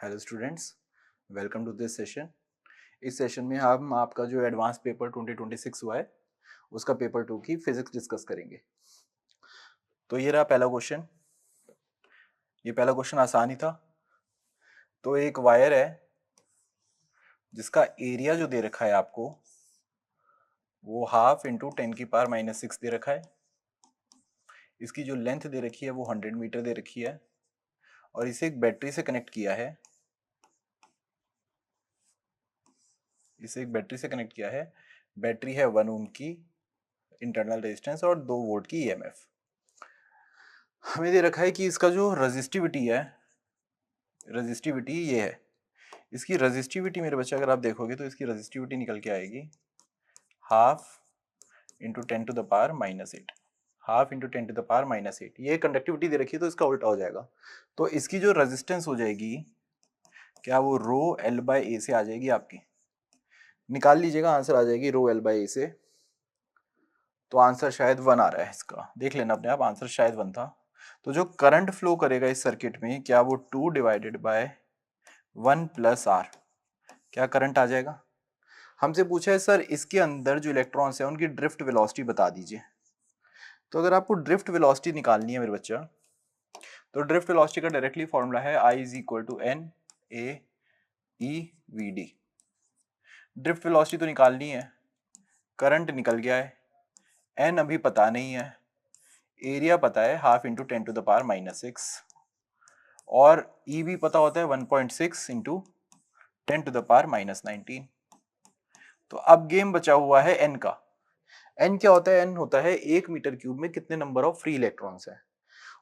Hello students, welcome to this session. इस session में हम आपका जो एडवांस पेपर 2026 हुआ है उसका पेपर 2 की फिजिक्स डिस्कस करेंगे। तो ये रहा पहला क्वेश्चन। ये पहला क्वेश्चन आसान ही था। तो एक वायर है जिसका एरिया जो दे रखा है आपको वो हाफ इंटू 10⁻⁻⁶ दे रखा है। इसकी जो लेंथ दे रखी है वो 100 मीटर दे रखी है और इसे एक बैटरी से कनेक्ट किया है। बैटरी है 1 ओम की इंटरनल रेजिस्टेंस और 2 वोल्ट की ईएमएफ। हमें दे रखा है कि इसका जो रजिस्टिविटी ये है। इसकी रजिस्टिविटी मेरे बच्चे अगर आप देखोगे तो इसकी रजिस्टिविटी निकल के आएगी हाफ इंटू 10⁻⁻8। हाफ इंटू 10⁻⁻8 ये कंडक्टिविटी दे रखी है तो इसका उल्टा हो जाएगा। तो इसकी जो रेजिस्टेंस हो जाएगी क्या वो रो एल बाई ए से आ जाएगी आपकी। निकाल लीजिएगा, आंसर आ जाएगी रो एल बाई ए से। तो आंसर शायद 1 आ रहा है इसका, देख लेना अपने आप, आंसर शायद 1 था। तो जो करंट फ्लो करेगा इस सर्किट में क्या वो 2 डिवाइडेड बाय 1 प्लस आर, क्या करंट आ जाएगा। हमसे पूछा है सर इसके अंदर जो इलेक्ट्रॉन्स हैं उनकी ड्रिफ्ट वेलोसिटी बता दीजिए। तो अगर आपको ड्रिफ्ट वेलोसिटी निकालनी है मेरे बच्चा, तो ड्रिफ्ट वेलोसिटी का डायरेक्टली फॉर्मूला है I is equal to N A E V D. Drift velocity तो निकालनी है, करंट निकल गया है, एन अभी पता नहीं है, एरिया पता है हाफ इंटू 10⁻⁻6 और ई भी पता होता है 1.6 इंटू 10⁻⁻19। तो अब गेम बचा हुआ है एन का। एन क्या होता है? एन होता है 1 मीटर क्यूब में कितने नंबर ऑफ फ्री इलेक्ट्रॉन्स है।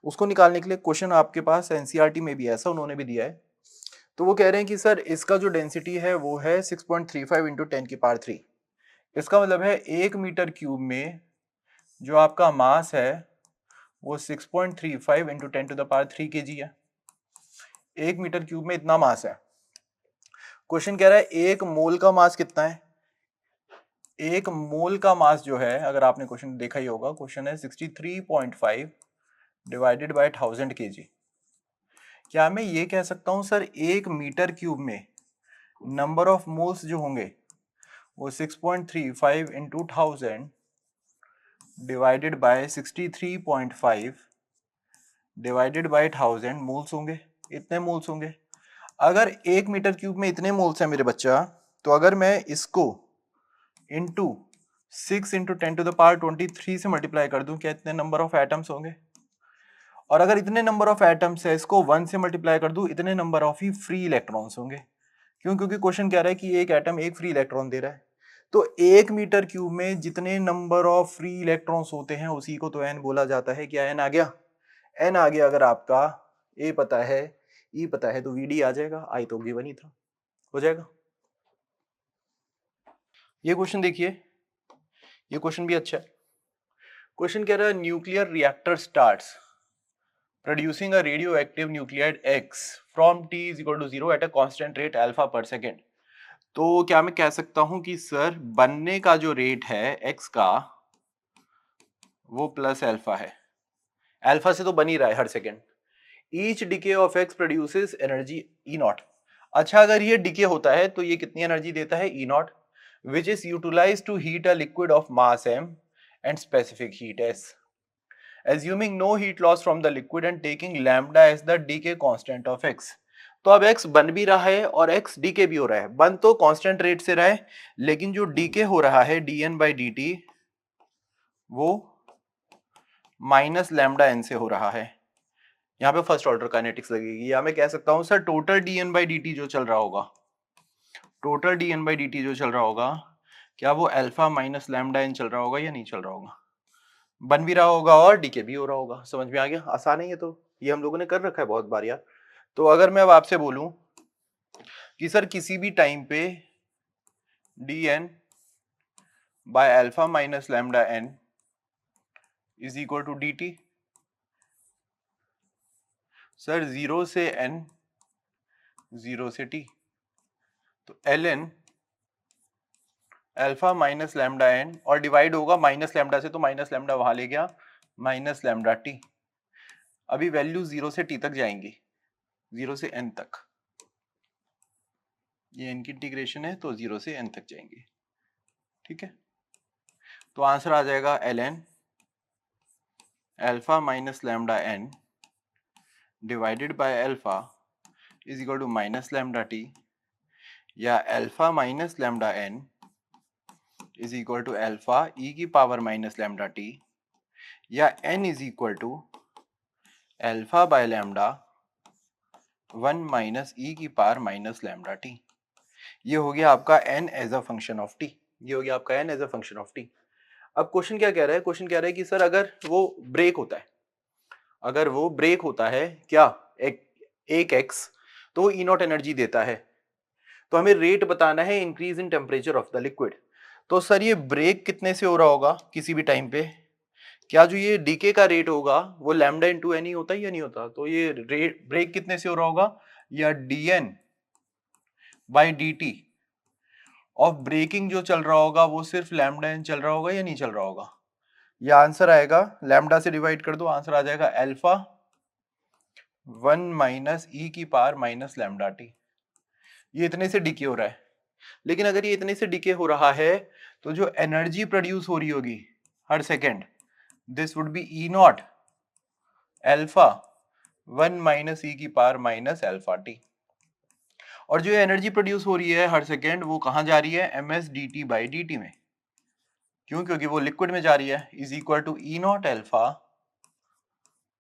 उसको निकालने के लिए क्वेश्चन आपके पास एनसीईआरटी में भी ऐसा उन्होंने भी दिया है। तो वो कह रहे हैं कि सर इसका जो डेंसिटी है वो है 6.35 इंटू 10⁻3। इसका मतलब है 1 मीटर क्यूब में जो आपका मास है वो 6.35 इंटू 10⁻3 kg है। 1 मीटर क्यूब में इतना मास है। क्वेश्चन कह रहा है एक मोल का मास कितना है। एक मोल का मास जो है, अगर आपने क्वेश्चन देखा ही होगा, क्वेश्चन है 63.5 डिवाइडेड बाय 1000 kg। क्या मैं ये कह सकता हूं सर 1 मीटर क्यूब में नंबर ऑफ मोल्स जो होंगे वो 6.35 into 1000 divided by 63.5 divided by 1000 moles होंगे, इतने मोल्स होंगे। अगर 1 मीटर क्यूब में इतने मोल्स हैं मेरे बच्चा, तो अगर मैं इसको इंटू 6 इंटू 10⁻23 से मल्टीप्लाई कर दूं, क्या इतने नंबर ऑफ एटम्स होंगे। और अगर इतने नंबर ऑफ एटम्स है, इसको 1 से मल्टीप्लाई कर दूं, इतने number of he free electrons होंगे। क्यों? क्योंकि क्वेश्चन कह रहा है कि एक एटम एक फ्री इलेक्ट्रॉन दे रहा है। तो 1 मीटर क्यूब में जितने नंबर ऑफ फ्री इलेक्ट्रॉन्स होते हैं उसी को तो एन बोला जाता है। क्या एन आ गया? एन आ गया। अगर आपका ए पता है, ई पता है, तो वी डी आ जाएगा। आई तो गिवन ही था, हो जाएगा। ये क्वेश्चन देखिए, ये क्वेश्चन भी अच्छा है। क्वेश्चन कह रहा है nuclear reactor starts producing a radioactive nuclide X from T is equal to 0 at a constant rate alpha per second। तो क्या मैं कह सकता हूं कि सर बनने का जो रेट है X का वो प्लस अल्फा है। अल्फा से तो बन ही रहा है हर second. Each decay of X produces energy E naught. अच्छा, अगर ये डिके होता है तो ये कितनी एनर्जी देता है? E naught, which is utilize to heat a liquid of mass M and specific heat S, assuming no heat loss from the liquid and taking lambda as the decay constant of X। तो अब X बन भी रहा है और X DK भी हो रहा है। बन तो कांस्टेंट रेट से रहा है, लेकिन जो डीके हो रहा है dN by dt वो माइनस लैम्डा एन से हो रहा है। यहाँ पे फर्स्ट ऑर्डर काइनेटिक्स लगेगी, या मैं कह सकता हूँ sir total dN by dt जो चल रहा होगा, टोटल dN by dt जो चल रहा होगा, क्या वो अल्फा माइनस लैम्डा एन चल रहा होगा या नहीं चल रहा होगा? बन भी रहा होगा और डीके भी हो रहा होगा। समझ में आ गया? आसान है ये तो, ये हम लोगों ने कर रखा है बहुत बार यार। तो अगर मैं अब आपसे बोलूं कि सर किसी भी टाइम पे D N by alpha minus lambda N is equal to D T, sir 0 से n 0 से t, तो L N alpha minus lambda N और डिवाइड होगा माइनस लैम्डा से, तो माइनस लैम्डा वहां ले गया, माइनस लैम्डा टी। अभी वैल्यू 0 से t तक जाएंगी, 0 से n तक। ये n की इंटीग्रेशन है तो 0 से n तक जाएंगे, ठीक है। तो आंसर आ जाएगा ln alpha minus lambda n divided by alpha is equal to minus lambda T, या alpha minus lambda n is equal to alpha e की पावर माइनस लैम्डा टी, या n is equal to alpha by lambda 1 minus e की power minus lambda T. ये हो गया आपका n as a function of t, ये हो गया आपका n as a function of t। अब क्वेश्चन क्या कह रहा है, क्वेश्चन कह रहा है कि सर अगर वो ब्रेक होता है, अगर वो ब्रेक होता है क्या एक एक्स, तो वो ई नॉट एनर्जी देता है, तो हमें रेट बताना है increase in temperature of the liquid. तो सर ये ब्रेक कितने से हो रहा होगा किसी भी टाइम पे, क्या जो ये डीके का रेट होगा वो लैम्डा इंटू एन ही होता है या नहीं होता, तो ये रेट ब्रेक कितने से हो रहा होगा, या D N by D T of breaking जो चल रहा होगा वो सिर्फ लैम्डा एन चल रहा होगा या नहीं चल रहा होगा। ये आंसर आएगा, लैम्डा से डिवाइड कर दो, आंसर आ जाएगा अल्फा 1 माइनस ई की पावर माइनस लैम्डा टी। ये इतने से डिके हो रहा है, लेकिन अगर ये इतने से डिके हो रहा है तो जो एनर्जी प्रोड्यूस हो रही होगी हर second, this would be E naught alpha 1 minus E की पावर माइनस अल्फा टी। और जो एनर्जी प्रोड्यूस हो रही है हर सेकेंड वो कहां जा रही है, M S D T by D T में, क्यों, क्योंकि वो लिक्विड में जा रही है, is equal to E naught alpha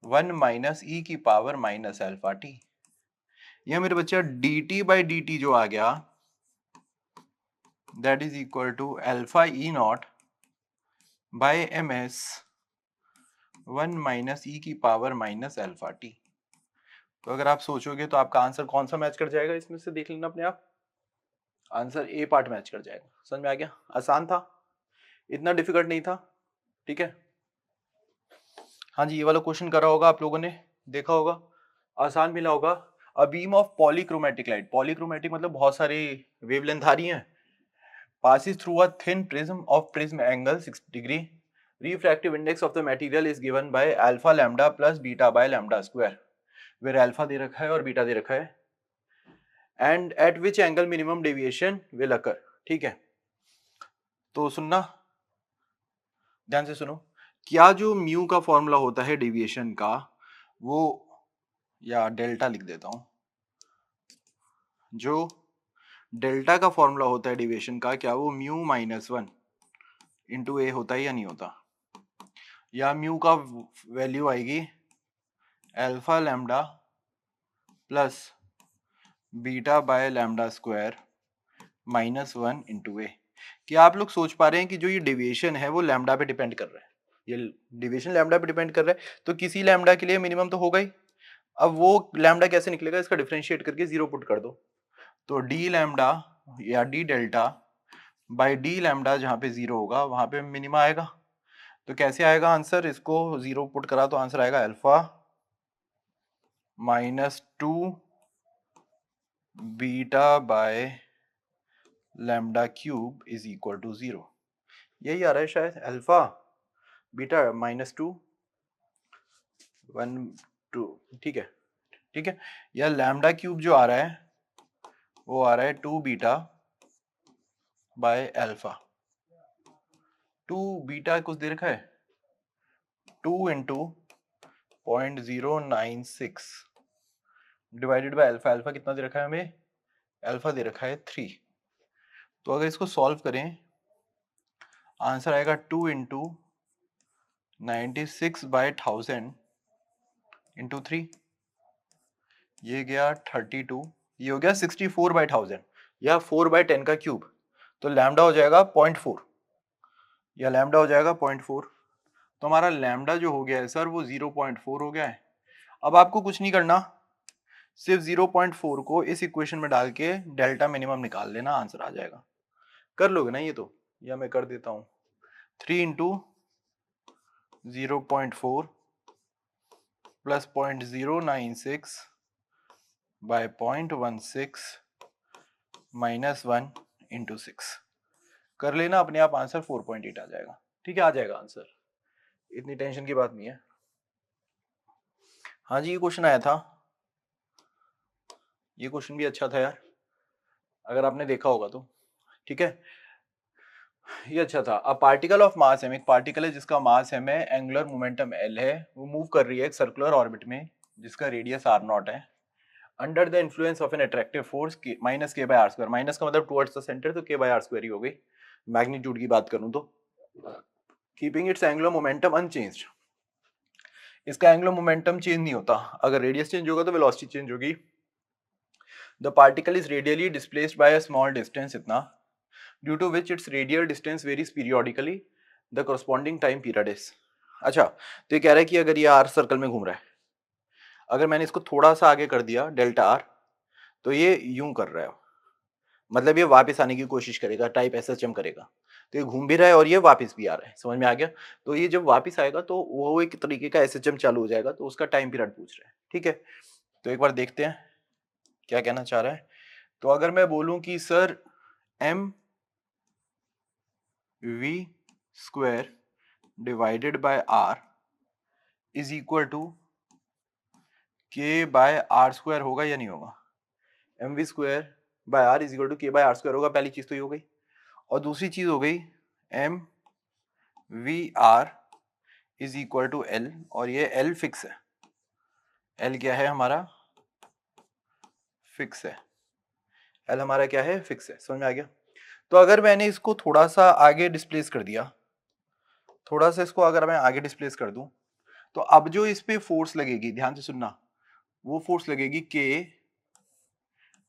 1 minus E की पावर माइनस अल्फा टी। यह मेरे बच्चा D T by D T जो आ गया that is equal to alpha E naught by M S 1 minus E की पावर माइनस अल्फा टी। तो अगर आप सोचोगे तो आपका आंसर कौन सा मैच कर जाएगा, इसमें से देख लेना अपने आप, आंसर ए पार्ट मैच कर जाएगा। समझ में आ गया, आसान था, इतना डिफिकल्ट नहीं था, ठीक है। हाँ जी, ये वाला क्वेश्चन करा होगा आप लोगों ने, देखा होगा, आसान मिला होगा। A beam of polychromatic light, polychromatic मतलब बहुत सारी वेवलेंथ आ रही हैं, passes through a thin prism of prism angle 60 degree. Refractive index of the material is given by alpha lambda plus beta by lambda square, where alpha दे रखा है और beta दे रखा है, and at which angle minimum deviation will occur। ठीक है, तो सुनना, ध्यान से सुनो, क्या जो म्यू का फॉर्मूला होता है डेविएशन का, वो, या डेल्टा लिख देता हूं, जो डेल्टा का फॉर्मूला होता है डेविएशन का, क्या वो म्यू माइनस 1 इंटू ए होता है या नहीं होता, या म्यू का वैल्यू आएगी alpha lambda plus beta by lambda square minus 1 into A. क्या आप लोग सोच पा रहे हैं कि जो ये डेविएशन है वो लैम्डा पे डिपेंड कर रहा है, ये डेविएशन लैम्डा पे डिपेंड कर रहा है, तो किसी लैम्डा के लिए मिनिमम तो होगा ही। अब वो लैम्डा कैसे निकलेगा, इसका डिफरेंशिएट करके 0 पुट कर दो, तो डी लैम्डा या D delta by D lambda, जहाँ पे 0 होगा वहां पे मिनिमा आएगा। तो कैसे आएगा आंसर, इसको 0 पुट करा तो आंसर आएगा alpha minus 2 beta by lambda cube is equal to 0। यही आ रहा है शायद, अल्फा बीटा माइनस 2 1 2, ठीक है, ठीक है। या लैम्डा क्यूब जो आ रहा है वो आ रहा है 2 बीटा बाय अल्फा, 2 बीटा कुछ दे रखा है 2 into 0.096 divided by alpha, alpha कितना दे रखा है हमें, अल्फा दे रखा है 3। तो अगर इसको सॉल्व करें आंसर आएगा 2 इंटू 96 बाय 1000 इंटू 3, ये गया 32, ये हो गया 64 बाय 1000, या 4 बाय 10 का क्यूब, तो लैम्डा हो जाएगा 0.4, या लैम्डा हो जाएगा 0.4। तो हमारा लैम्डा जो हो गया है सर वो 0.4 हो गया है। अब आपको कुछ नहीं करना, सिर्फ 0.4 को इस इक्वेशन में डाल के डेल्टा मिनिमम निकाल लेना, आंसर आ जाएगा। कर लोगे ना ये तो, या मैं कर देता हूँ, 3 into 0.4 plus 0.096 by 0.16 minus 1 into 6, कर लेना, अपने आप आंसर 4.8 आ जाएगा। ठीक है, आ जाएगा आंसर, इतनी टेंशन की बात नहीं है। हाँ जी, ये क्वेश्चन आया था, ये क्वेश्चन भी अच्छा था यार, अगर आपने देखा होगा तो, ठीक है। ये अच्छा था। अब पार्टिकल ऑफ मास एम, एक पार्टिकल है जिसका मास एम है, एंगुलर मोमेंटम एल है, वो मूव कर रही है एक सर्कुलर ऑर्बिट में जिसका रेडियस आर नॉट है, under the influence of an attractive force minus के बाय आर स्क्वायर, माइनस का मतलब टुवर्ड्स द सेंटर, तो के बाय आर स्क्वायर ही हो गई। मैग्नीट्यूड की बात करूं तो keeping its angular momentum unchanged, इसका एंगुलर मोमेंटम चेंज नहीं होता, अगर रेडियस चेंज होगा तो वेलोसिटी चेंज होगी। The particle is radially displaced by a small distance, इतना, due to which its radial distance varies periodically, the corresponding time period is. अच्छा, तो ये कह रहा है कि अगर ये आर सर्कल में घूम रहा है, अगर मैंने इसको थोड़ा सा आगे कर दिया डेल्टा आर, तो ये यूं कर रहा है, मतलब ये वापस आने की कोशिश करेगा, टाइप एसएचएम करेगा, तो ये घूम भी रहा है और ये वापस भी आ रहा है, समझ में आ गया। तो ये जब वापस आएगा तो वो एक तरीके का एसएचएम चालू हो जाएगा, तो उसका टाइम पीरियड पूछ रहा है, ठीक है। तो एक बार देखते हैं क्या कहना चाह रहा है। तो अगर मैं बोलूं कि sir M V square divided by R is equal to K by R square, होगा या नहीं होगा? M V square by R is equal to K by R square होगा, पहली चीज तो ये हो गई। और दूसरी चीज हो गई M V R is equal to L, और ये एल फिक्स है, एल क्या है हमारा? फिक्स है, एल हमारा क्या है? फिक्स है, समझ में आ गया। तो अगर मैंने इसको थोड़ा सा आगे डिस्प्लेस कर दिया, थोड़ा सा इसको अगर मैं आगे डिस्प्लेस कर दूं, तो अब जो इस पे फोर्स लगेगी, ध्यान से सुनना, वो फोर्स लगेगी K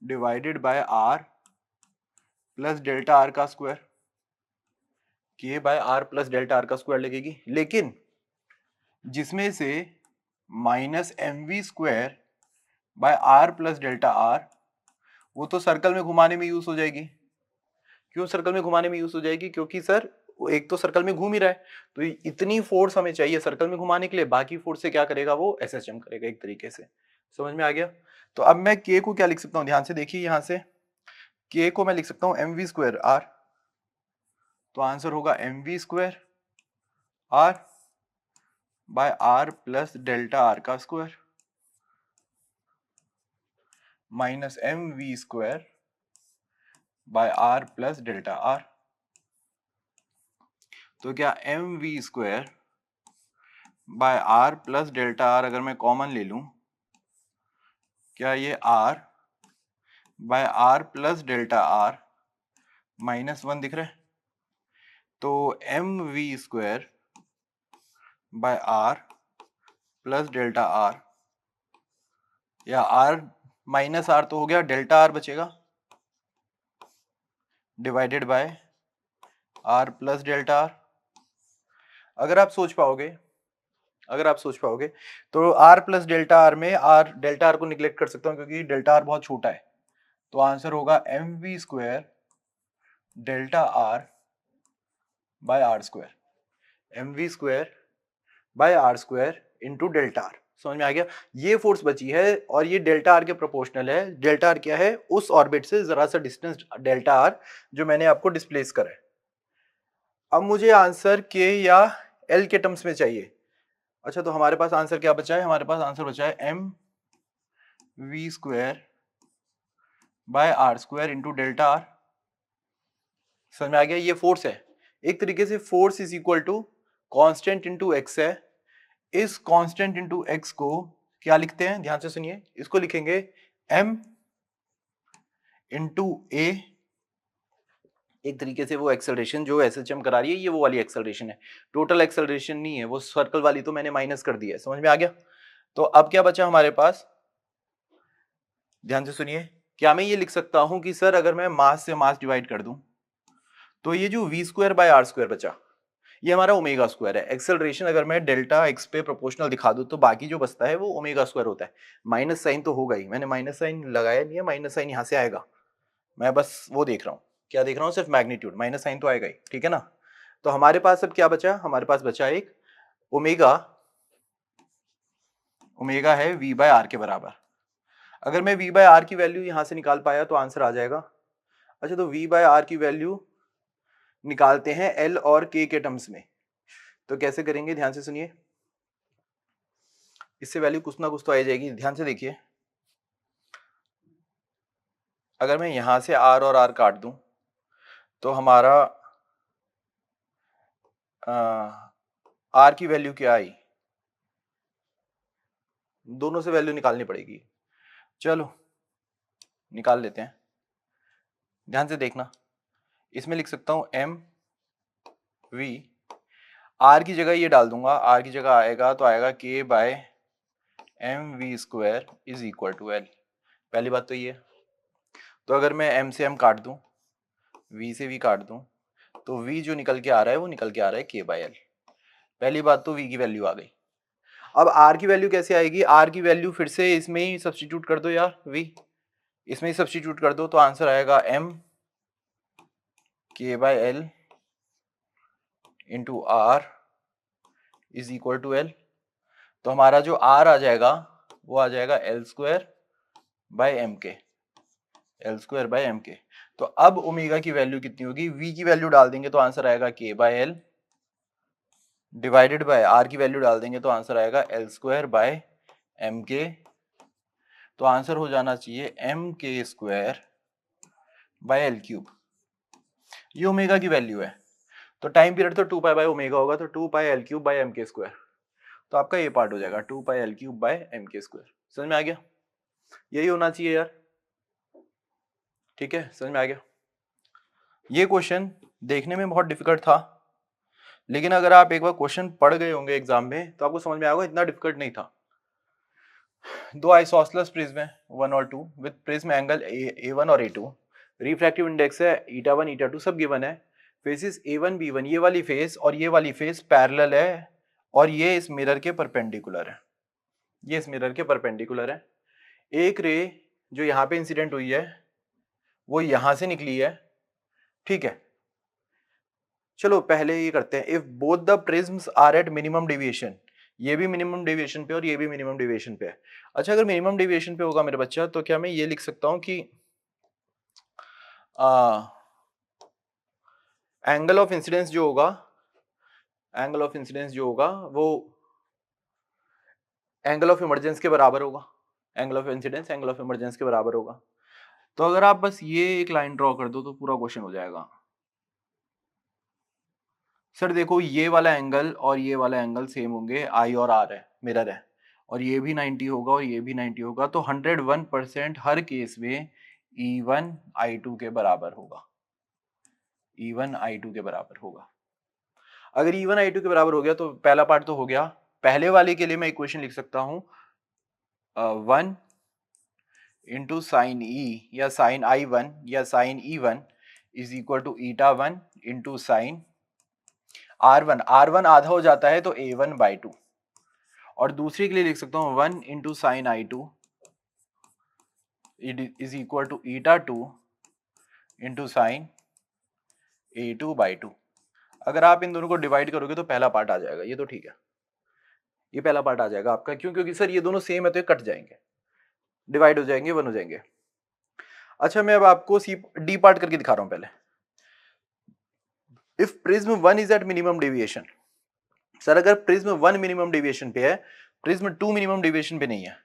divided by R plus delta R का square, K by R plus delta R का स्क्वायर लगेगी, लेकिन जिसमें से minus M V square by R plus delta R, वो तो सर्कल में घुमाने में यूज हो जाएगी। क्यों सर्कल में घुमाने में यूज हो जाएगी? क्योंकि सर वो एक तो सर्कल में घूम ही रहा है, तो इतनी फोर्स हमें चाहिए सर्कल में घुमाने के लिए, बाकी फोर्स से क्या करेगा? वो एसएचएम करेगा एक तरीके से, समझ में आ गया। तो अब मैं के को क्या लिख सकता हूँ, ध्यान से देखिए, यहां से के को मैं लिख सकता हूँ एम वी स्क्वायर आर, तो आंसर होगा M V square R by R plus delta R का square minus M V square by R plus delta R. तो क्या M V square by R plus delta R अगर मैं common ले लूं, क्या ये R by R plus delta R minus one दिख रहा है? तो M V square by R plus delta R, या आर माइनस आर तो हो गया, डेल्टा आर बचेगा divided by R plus delta R. अगर आप सोच पाओगे, अगर आप सोच पाओगे तो आर प्लस डेल्टा आर में आर डेल्टा आर को निग्लेक्ट कर सकता हूं क्योंकि डेल्टा आर बहुत छोटा है, तो आंसर होगा M V square delta R by R square, M V square by R square into delta R. समझ में आ गया? ये फोर्स बची है और ये डेल्टा आर के प्रोपोर्शनल है। डेल्टा आर क्या है? उस ऑर्बिट से जरा सा डिस्टेंस डेल्टा आर जो मैंने आपको डिस्प्लेस करा है। अब मुझे आंसर के या एल के टर्म्स में चाहिए। अच्छा, तो हमारे पास आंसर क्या बचा है? हमारे पास आंसर बचा है M V square by R square into delta R. समझ में आ गया? ये फोर्स है, एक तरीके से force is equal to constant into X है। इस कांस्टेंट इंटू एक्स को क्या लिखते हैं? ध्यान से सुनिए, इसको लिखेंगे m इंटू ए, एक तरीके से वो एक्सेलरेशन जो एसएचएम करा रही है, ये वो वाली एक्सेलरेशन है, टोटल एक्सेलरेशन नहीं है, वो सर्कल वाली तो मैंने माइनस कर दी है। समझ में आ गया? तो अब क्या बचा हमारे पास? ध्यान से सुनिए, क्या मैं ये लिख सकता हूं कि सर अगर मैं मास से मास डिवाइड कर दूं, तो ये जो V square by R square बचा, ये हमारा ओमेगा स्क्वायर है। एक्सेलरेशन अगर मैं डेल्टा एक्स पे प्रोपोर्शनल दिखा दूं तो बाकी जो बचता है वो ओमेगा स्क्वायर होता है। माइनस साइन तो होगा ही, मैंने माइनस साइन लगाया नहीं है, माइनस साइन यहां से आएगा, मैं बस वो देख रहा हूँ, क्या देख रहा हूँ? सिर्फ मैग्नीट्यूड, माइनस साइन तो आएगा ही, ठीक है ना। तो हमारे पास अब क्या बचा? हमारे पास बचा एक ओमेगा, ओमेगा है वी बाय आर के बराबर। अगर मैं वी बाय आर की वैल्यू यहां से निकाल पाया तो आंसर आ जाएगा। अच्छा, तो वी बाय आर की वैल्यू निकालते हैं एल और के टर्म्स में, तो कैसे करेंगे? ध्यान से सुनिए, इससे वैल्यू कुछ ना कुछ तो आ जाएगी। ध्यान से देखिए, अगर मैं यहां से आर और आर काट दूं तो हमारा आर की वैल्यू क्या आई, दोनों से वैल्यू निकालनी पड़ेगी। चलो निकाल लेते हैं, ध्यान से देखना। इसमें लिख सकता हूं एम वी, आर की जगह ये डाल दूंगा, आर की जगह आएगा तो आएगा K by M V square is equal to L. पहली बात तो ये, तो अगर मैं एम से एम काट दूं, वी से वी काट दूं, तो वी जो निकल के आ रहा है वो निकल के आ रहा है के बाय एल। पहली बात तो वी की वैल्यू आ गई। अब आर की वैल्यू कैसे आएगी, आर की वैल्यू फिर से इसमें ही सब्स्टिट्यूट कर दो यार, वी इसमें ही सब्स्टिट्यूट कर दो, तो आंसर आएगा M K by L into R is equal to L. तो हमारा जो आर आ जाएगा वो आ जाएगा L square by M K, L square by M K. तो अब ओमेगा की वैल्यू कितनी होगी, वी की वैल्यू डाल देंगे तो आंसर आएगा K by L divided by R की वैल्यू डाल देंगे तो आंसर आएगा L square by M K. तो आंसर हो जाना चाहिए M K square by L cube. ये ओमेगा की वैल्यू है, तो टाइम पीरियड तो 2 पाई बाय ओमेगा होगा, तो 2 pi L cube by M K square. तो आपका ये पार्ट हो जाएगा 2 pi L cube by M K square. समझ में आ गया, यही होना चाहिए यार, ठीक है समझ में आ गया। ये क्वेश्चन देखने में बहुत डिफिकल्ट था, लेकिन अगर आप एक बार क्वेश्चन पढ़ गए होंगे एग्जाम में तो आपको समझ में आएगा इतना डिफिकल्ट नहीं था। दो आइसोसेलेस प्रिज्म है 1 और 2 विद प्रिज्म एंगल A1 और A2, रिफ्रैक्टिव इंडेक्स है eta1 eta2 सब गिवन है, फेसेस A1 B1, ये वाली फेस और ये वाली फेस पैरेलल है और ये इस मिरर के परपेंडिकुलर है, ये इस मिरर के परपेंडिकुलर है। एक रे जो यहाँ पे इंसिडेंट हुई है वो यहां से निकली है, ठीक है। चलो पहले ये करते हैं, if both the prisms are at minimum deviation, ये भी मिनिमम डेविएशन पे और ये भी मिनिमम डेविएशन पे है। अच्छा अगर मिनिमम डेविएशन पे होगा मेरे बच्चा तो क्या मैं ये लिख सकता हूँ कि एंगल ऑफ इंसिडेंस जो होगा, एंगल ऑफ इंसिडेंस जो होगा वो एंगल ऑफ इमरजेंस के बराबर होगा, angle of incidence angle of emergence के बराबर होगा। तो अगर आप बस ये एक लाइन ड्रॉ कर दो तो पूरा क्वेश्चन हो जाएगा। सर देखो ये वाला एंगल और ये वाला एंगल सेम होंगे, आई और आर है, मिरर है, और ये भी 90 होगा और ये भी 90 होगा, तो 101% हर केस में E1 I2 के बराबर होगा, E1 I2 के बराबर होगा। अगर E1 I2 के बराबर हो गया तो पहला पार्ट तो हो गया। पहले वाले के लिए मैं इक्वेशन लिख सकता हूं 1 इंटू साइन ई या साइन I1 या sine E1 is equal to eta1 into sine R1, R1 आधा हो जाता है तो A1/2, और दूसरी के लिए लिख सकता हूँ 1 into sine I2 is equal to eta2 into sine A2/2। अगर आप इन दोनों को डिवाइड करोगे तो पहला पार्ट आ जाएगा, ये तो ठीक है, ये पहला पार्ट आ जाएगा आपका। क्यों, क्योंकि सर ये दोनों सेम है तो ये कट जाएंगे, डिवाइड हो जाएंगे, 1 हो जाएंगे। अच्छा मैं अब आपको सी डी पार्ट करके दिखा रहा हूं पहले। If prism 1 is eight minimum deviation, sir अगर प्रिज्म 1 मिनिमम डेविएशन पे है, प्रिज्म 2 मिनिमम डेविएशन पे नहीं है।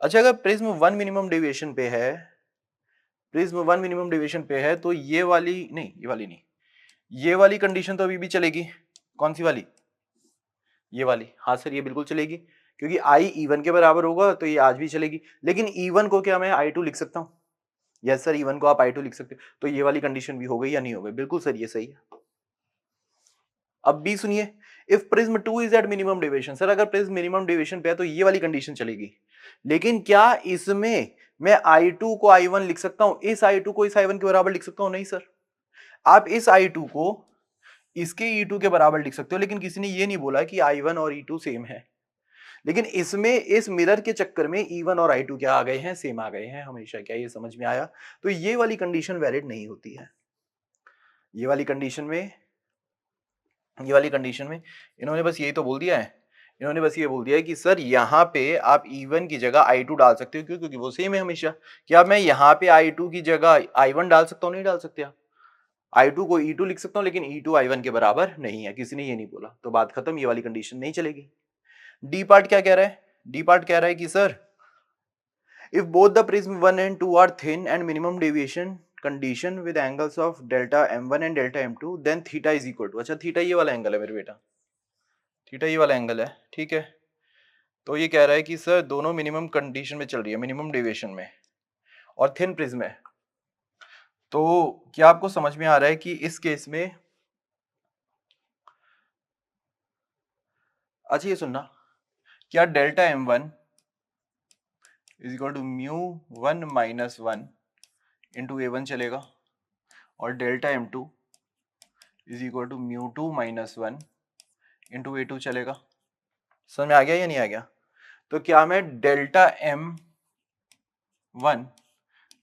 अच्छा अगर प्रिज्म 1 मिनिमम डेविएशन पे है, प्रिज्म 1 मिनिमम डेविएशन पे है तो ये वाली नहीं, ये वाली नहीं, ये वाली कंडीशन तो अभी भी चलेगी। कौन सी वाली, ये वाली, हाँ सर ये बिल्कुल चलेगी, क्योंकि आई E1 के बराबर होगा तो ये आज भी चलेगी। लेकिन E1 को क्या मैं I2 लिख सकता हूँ, यस सर E1 को आप I2 लिख सकते हो, तो ये वाली कंडीशन भी हो गई या नहीं हो गई, बिल्कुल सर ये सही है। अब भी सुनिए, if prism 2 is eight minimum deviation, sir अगर प्रिज्म मिनिमम डेविएशन पे है तो ये वाली कंडीशन चलेगी। लेकिन क्या इसमें मैं I2 को I1 लिख सकता हूं, इस I2 को इस I1 के बराबर लिख सकता हूं? नहीं सर, आप इस I2 को इसके E2 के बराबर लिख सकते हो, लेकिन किसी ने ये नहीं बोला कि I1 और E2 सेम है। लेकिन इसमें इस मिरर के चक्कर में E1 और I2 क्या आ गए हैं, सेम आ गए हैं हमेशा। क्या ये समझ में आया? तो ये वाली कंडीशन वैलिड नहीं होती है। ये वाली कंडीशन में, ये वाली कंडीशन में इन्होंने बस यही तो बोल दिया है, इन्होंने बस ये बोल दिया है कि सर यहाँ पे आप E1 की जगह I2 डाल सकते हो, क्यों? क्योंकि वो सेम है हमेशा। क्या मैं यहाँ पे I2 की जगह I1 डाल सकता हूँ? नहीं डाल सकते आप। I2 को E2 लिख सकता हूँ, लेकिन E2 I1 के बराबर नहीं है, किसी ने ये नहीं बोला, तो बात खत्म, ये वाली कंडीशन नहीं चलेगी। डी पार्ट क्या कह रहा है? डी पार्ट कह रहा है कि sir If both the prism 1 and 2 are thin and minimum deviation condition with angles of delta m1 and delta m2, then theta is equal to, अच्छा थीटा ये वाला एंगल है मेरे बेटा, थीटा ये वाला एंगल है, ठीक है। तो ये कह रहा है कि सर दोनों मिनिमम कंडीशन में चल रही है, मिनिमम डेविएशन में, और थिन प्रिज्म है। तो क्या आपको समझ में आ रहा है कि इस केस में, अच्छा ये सुनना, क्या delta m1 is equal to mu 1 minus 1 into a1 चलेगा, और delta m2 is equal to mu 2 minus 1 into a2 चलेगा? समझ में आ गया या नहीं आ गया? तो क्या मैं delta m1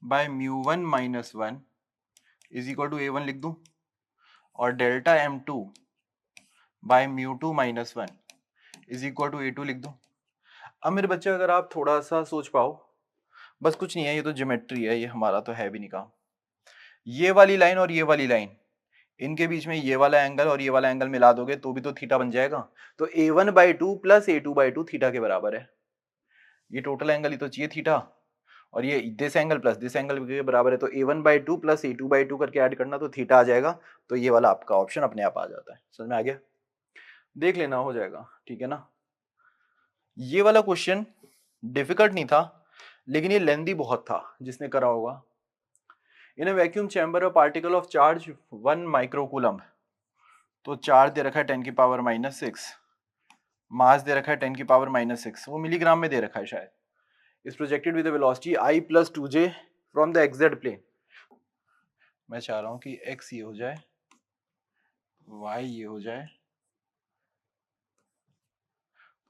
by mu 1 minus 1 is equal to a1 लिख दूं, और delta m2 by mu 2 minus 1 is equal to a2 लिख दूं? अब मेरे बच्चे अगर आप थोड़ा सा सोच पाओ, बस कुछ नहीं है, ये तो ज्योमेट्री है, ये हमारा तो है भी नहीं काम। ये वाली लाइन और ये वाली लाइन, इनके बीच में ये वाला एंगल और ये वाला एंगल मिला दोगे तो भी तो थीटा बन जाएगा। तो a1/2 प्लस a2/2 थीटा के बराबर है। ये टोटल एंगल ही तो चाहिए थीटा, और ये this angle plus this angle के बराबर है, तो a1/2 प्लस a2/2 करके ऐड करना तो थीटा आ जाएगा। तो ये वाला आपका ऑप्शन अपने आप आ जाता है। समझ में आ गया? देख लेना, हो जाएगा, ठीक है ना। ये वाला क्वेश्चन डिफिकल्ट नहीं था, लेकिन ये लेंदी बहुत था जिसने करा होगा। In a vacuum chamber a particle of charge 1 microcoulomb, तो चार्ज दे रखा है 10 की पावर -6, मास दे रखा है 10 की पावर -6, वो मिलीग्राम में दे रखा है शायद, is projected with velocity I + 2j from the XZ plane. मैं चाह रहा हूं कि x ये हो जाए, y ये हो जाए,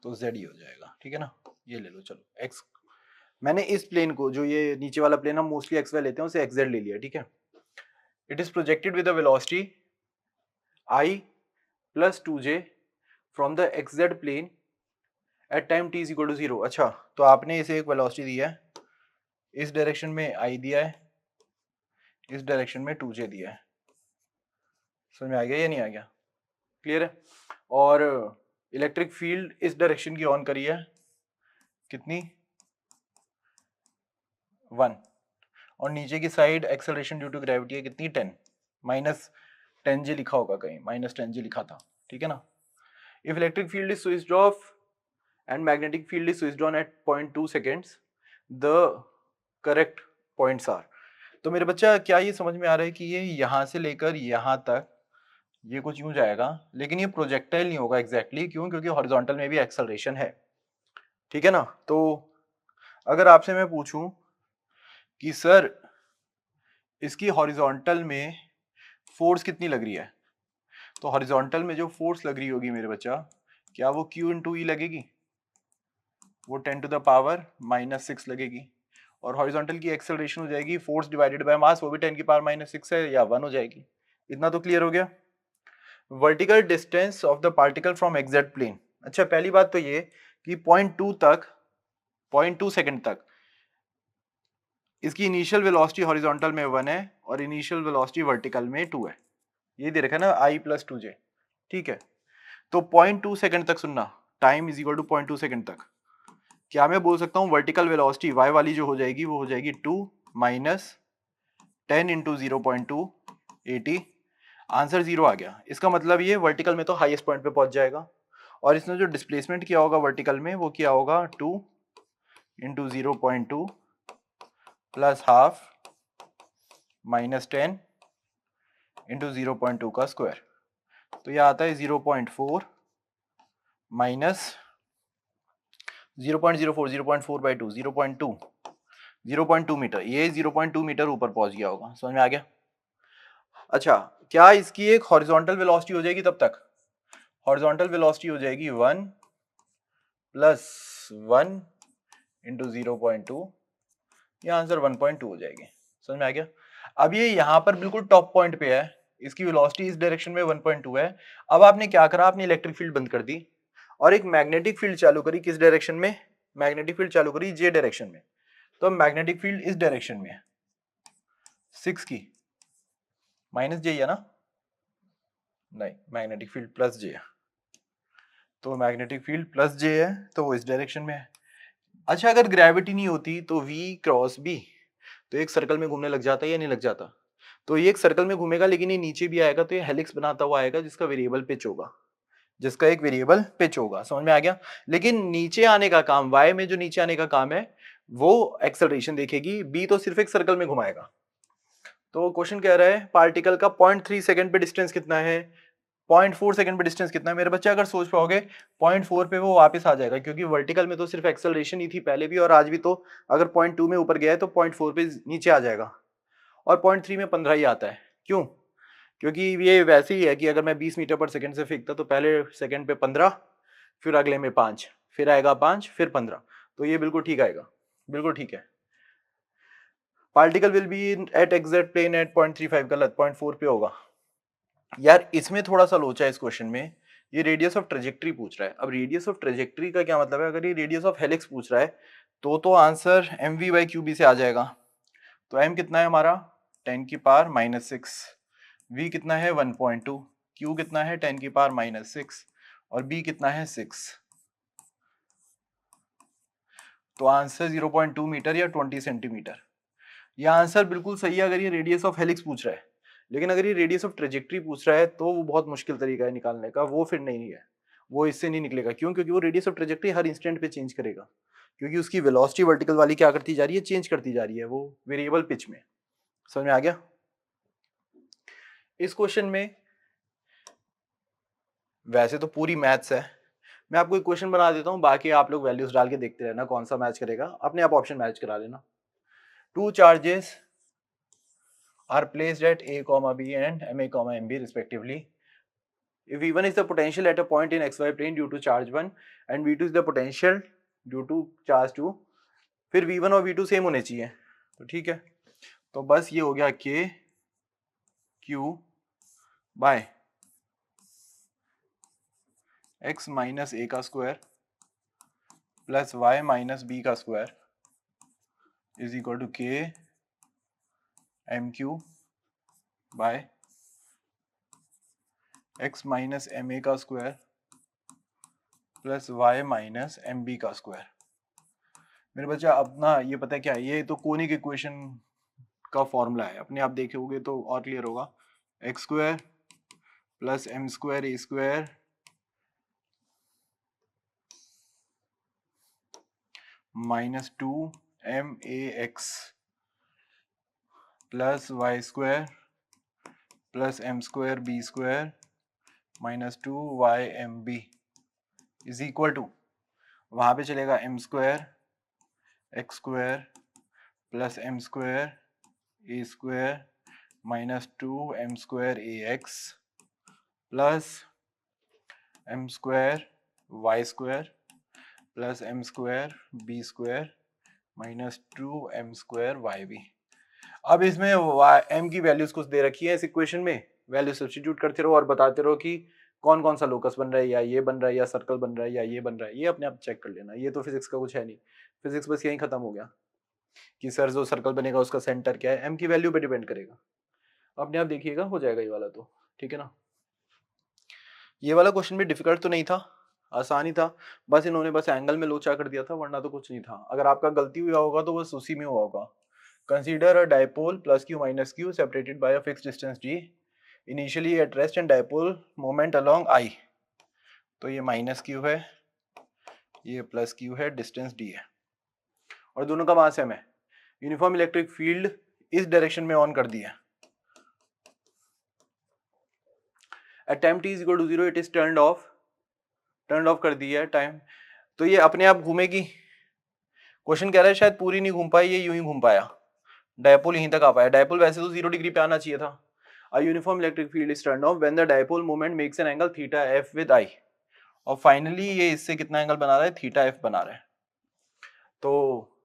तो z ये हो जाएगा, ठीक है ना। ये ले लो, चलो x, मैंने इस प्लेन को, जो ये नीचे वाला प्लेन हम मोस्टली एक्स वाई लेते हैं, उसे xz ले लिया, ठीक है। It is projected with the velocity I + 2j from the xz plane at time t is equal to 0। अच्छा, तो आपने इसे एक वेलोसिटी दी है, इस डायरेक्शन में I दिया है, इस डायरेक्शन में 2j दिया है। समझ में आ गया या नहीं आ गया? क्लियर है? और इलेक्ट्रिक फील्ड इस डायरेक्शन की ऑन करी है, कितनी? 1, और नीचे की side acceleration due to gravity है कितनी? 10, -10j लिखा होगा कहीं, -10j लिखा था, ठीक है ना। If electric field is switched off and magnetic field is switched on at 0.2 seconds, the correct points are। तो मेरे बच्चा क्या ये समझ में आ रहा है कि ये यहाँ से लेकर यहाँ तक ये कुछ यूं जाएगा, लेकिन ये प्रोजेक्टाइल नहीं होगा एग्जैक्टली, क्यों? क्योंकि हॉरिजॉन्टल में भी एक्सेलरेशन है, ठीक है ना। तो अगर आपसे मैं पूछूं कि सर इसकी हॉरिजॉन्टल में फोर्स कितनी लग रही है, तो हॉरिजॉन्टल में जो फोर्स लग रही होगी मेरे बच्चा, क्या वो Q × E लगेगी? वो 10 टू द पावर -6 लगेगी। और हॉरिजॉन्टल की एक्सेलरेशन हो जाएगी फोर्स डिवाइडेड बाय मास, वो भी 10 की पावर -6 है, या 1 हो जाएगी। इतना तो क्लियर हो गया। Vertical distance of the particle from exact plane, अच्छा पहली बात तो ये कि 0.2 तक, 0.2 सेकंड तक इसकी इनिशियल वेलोसिटी हॉरिजॉन्टल में 1 है और इनिशियल वेलोसिटी वर्टिकल में 2 है। ये दे रखा है ना, I + 2j, ठीक है। तो 0.2 सेकंड तक सुनना, time is equal to 0.2 second तक, क्या मैं बोल सकता हूँ वर्टिकल वेलोसिटी y वाली जो हो जाएगी वो हो जाएगी 2 माइनस 10 इंटू 0.2 80, आंसर 0 आ गया। इसका मतलब ये वर्टिकल में तो हाईएस्ट पॉइंट पे पहुंच जाएगा, और इसने जो डिस्प्लेसमेंट किया होगा वर्टिकल में वो किया होगा 2 into 0.2 plus half minus 10 into 0.2 का स्क्वायर, तो यह आता है 0.4 माइनस 0.04, 0.4/2, 0.2 मीटर, ये 0.2 मीटर ऊपर पहुंच गया होगा। समझ में आ गया? अच्छा, क्या इसकी एक हॉरिजॉन्टल वेलोसिटी हो जाएगी तब तक? हॉरिजॉन्टल वेलोसिटी हो जाएगी 1 + 1 इंटू 0.2, ये आंसर 1.2 हो जाएगी। समझ में आ गया? अब ये यहाँ पर बिल्कुल टॉप पॉइंट पे है, इसकी वेलोसिटी इस डायरेक्शन में 1.2 है। अब आपने क्या करा, आपने इलेक्ट्रिक फील्ड बंद कर दी और एक मैग्नेटिक फील्ड चालू करी। किस डायरेक्शन में? मैग्नेटिक फील्ड चालू करी जे डायरेक्शन में। तो मैग्नेटिक फील्ड इस डायरेक्शन में है 6 की, -j है ना? नहीं, मैग्नेटिक फील्ड +j है। तो मैग्नेटिक फील्ड +j है, तो वो इस डायरेक्शन में है। अच्छा, अगर ग्रेविटी नहीं होती तो v क्रॉस b तो एक सर्कल में घूमने लग जाता है या नहीं लग जाता? तो ये एक सर्कल में घूमेगा लेकिन ये नीचे भी आएगा, तो ये हेलिक्स बनाता हुआ आएगा जिसका वेरिएबल पिच होगा, जिसका एक वेरिएबल पिच होगा। समझ में आ गया? लेकिन नीचे आने का काम, y में जो नीचे आने का काम है वो एक्सेलरेशन देखेगी, b तो सिर्फ एक सर्कल में घुमाएगा। तो क्वेश्चन कह रहा है पार्टिकल का 0.3 सेकंड पे डिस्टेंस कितना है, 0.4 सेकंड पे डिस्टेंस कितना है। मेरे बच्चे अगर सोच पाओगे 0.4 पे वो वापस आ जाएगा, क्योंकि वर्टिकल में तो सिर्फ एक्सेलरेशन ही थी पहले भी और आज भी, तो अगर 0.2 में ऊपर गया है तो 0.4 पे नीचे आ जाएगा, और 0.3 में 15 ही आता है। क्यों? क्योंकि ये वैसे ही है कि अगर मैं 20 मीटर पर सेकंड से फेंकता तो पहले सेकंड पे 15, फिर अगले में 5, फिर आएगा 5, फिर 15, तो ये बिल्कुल ठीक आएगा, बिल्कुल ठीक है। Particle will be at exact plane at 0.35, गलत, 0.4 पे होगा। यार इसमें थोड़ा सा लोचा है इस क्वेश्चन में, ये रेडियस ऑफ ट्रेजेक्टरी पूछ रहा है। अब रेडियस ऑफ ट्रेजेक्टरी का क्या मतलब है? अगर ये रेडियस ऑफ हेलिक्स पूछ रहा है तो answer M V by Q B से आ जाएगा। तो एम कितना है हमारा 10⁻⁻6, वी कितना है 1.2, क्यू कितना है 10⁻⁻6 और बी कितना है 6। तो आंसर 0.2 मीटर या 20 सेंटीमीटर। यह आंसर बिल्कुल सही है अगर ये रेडियस ऑफ हेलिक्स पूछ रहा है, लेकिन अगर ये रेडियस ऑफ ट्रेजेक्टरी पूछ रहा है तो वो बहुत मुश्किल तरीका है निकालने का, वो फिर नहीं है, वो इससे नहीं निकलेगा। क्यों? क्योंकि वो radius of trajectory her instant पे चेंज करेगा, क्योंकि उसकी वेलोसिटी वर्टिकल वाली क्या करती जा रही है, चेंज करती जा रही है, वो वेरिएबल पिच में। समझ में आ गया? इस क्वेश्चन में वैसे तो पूरी मैथ्स है, मैं आपको एक क्वेश्चन बना देता हूँ, बाकी आप लोग वैल्यूज डाल के देखते रहना कौन सा मैच करेगा, अपने आप ऑप्शन मैच करा लेना। Two charges are placed at a comma b and ma comma mb respectively. If v1 is the potential at a point in xy plane due to charge 1 and v2 is the potential due to charge 2, फिर v1 और v2 same होने चाहिए। तो ठीक है, तो बस ये हो गया k q by x minus A का square plus y minus B का square is equal to k M Q by x minus M A का square plus y minus M B का स्क्वायर। मेरे बच्चा अपना ये पता है क्या है, ये तो कोनिक इक्वेशन का फॉर्मूला है, अपने आप देखोगे तो और क्लियर होगा। X square plus M square A square minus 2 ma x plus Y square plus M square B square minus 2 y m b is equal to, वहां पे चलेगा M square X square plus M square A square minus 2m square ax plus M square Y square plus M square B square minus 2m square Y B. अब इसमें m की values कुछ दे रखी है इस इक्वेशन में, value substitute करते रहो और बताते रहो कि कौन कौन सा लोकस बन रहा है, या ये बन रहा है, या सर्कल बन रहा है, या ये बन रहा है, ये अपने आप चेक कर लेना। ये तो फिजिक्स का कुछ है नहीं, फिजिक्स बस यहीं खत्म हो गया कि सर जो सर्कल बनेगा उसका सेंटर क्या है, m की वैल्यू पे डिपेंड करेगा। अपने आप देखिएगा हो जाएगा ये वाला, तो ठीक है ना। ये वाला क्वेश्चन भी डिफिकल्ट तो नहीं था, आसान ही था, बस इन्होंने बस एंगल में लोचा कर दिया था, वरना तो कुछ नहीं था। अगर आपका गलती हुआ होगा तो बस उसी में हुआ होगा। Consider a dipole plus Q minus Q separated by a fixed distance d initially at rest and dipole moment along i। तो ये माइनस क्यू है, ये प्लस क्यू है, डिस्टेंस d है और दोनों का मास m है। यूनिफॉर्म इलेक्ट्रिक फील्ड इस डायरेक्शन में ऑन कर दिया है। At time t is equal to 0 it is turned off कर दी है टाइम, तो ये अपने आप घूमेगी। क्वेश्चन कह रहा है शायद पूरी नहीं घूम पाई, ये यूं ही घूम पाया, डायपोल यहीं तक आ पाया। डायपोल वैसे तो 0 डिग्री पे आना चाहिए था। A uniform electric field is turned off when the dipole moment makes an angle theta f with I। और फाइनली ये इससे कितना एंगल बना रहा है, थीटा f बना रहा है। तो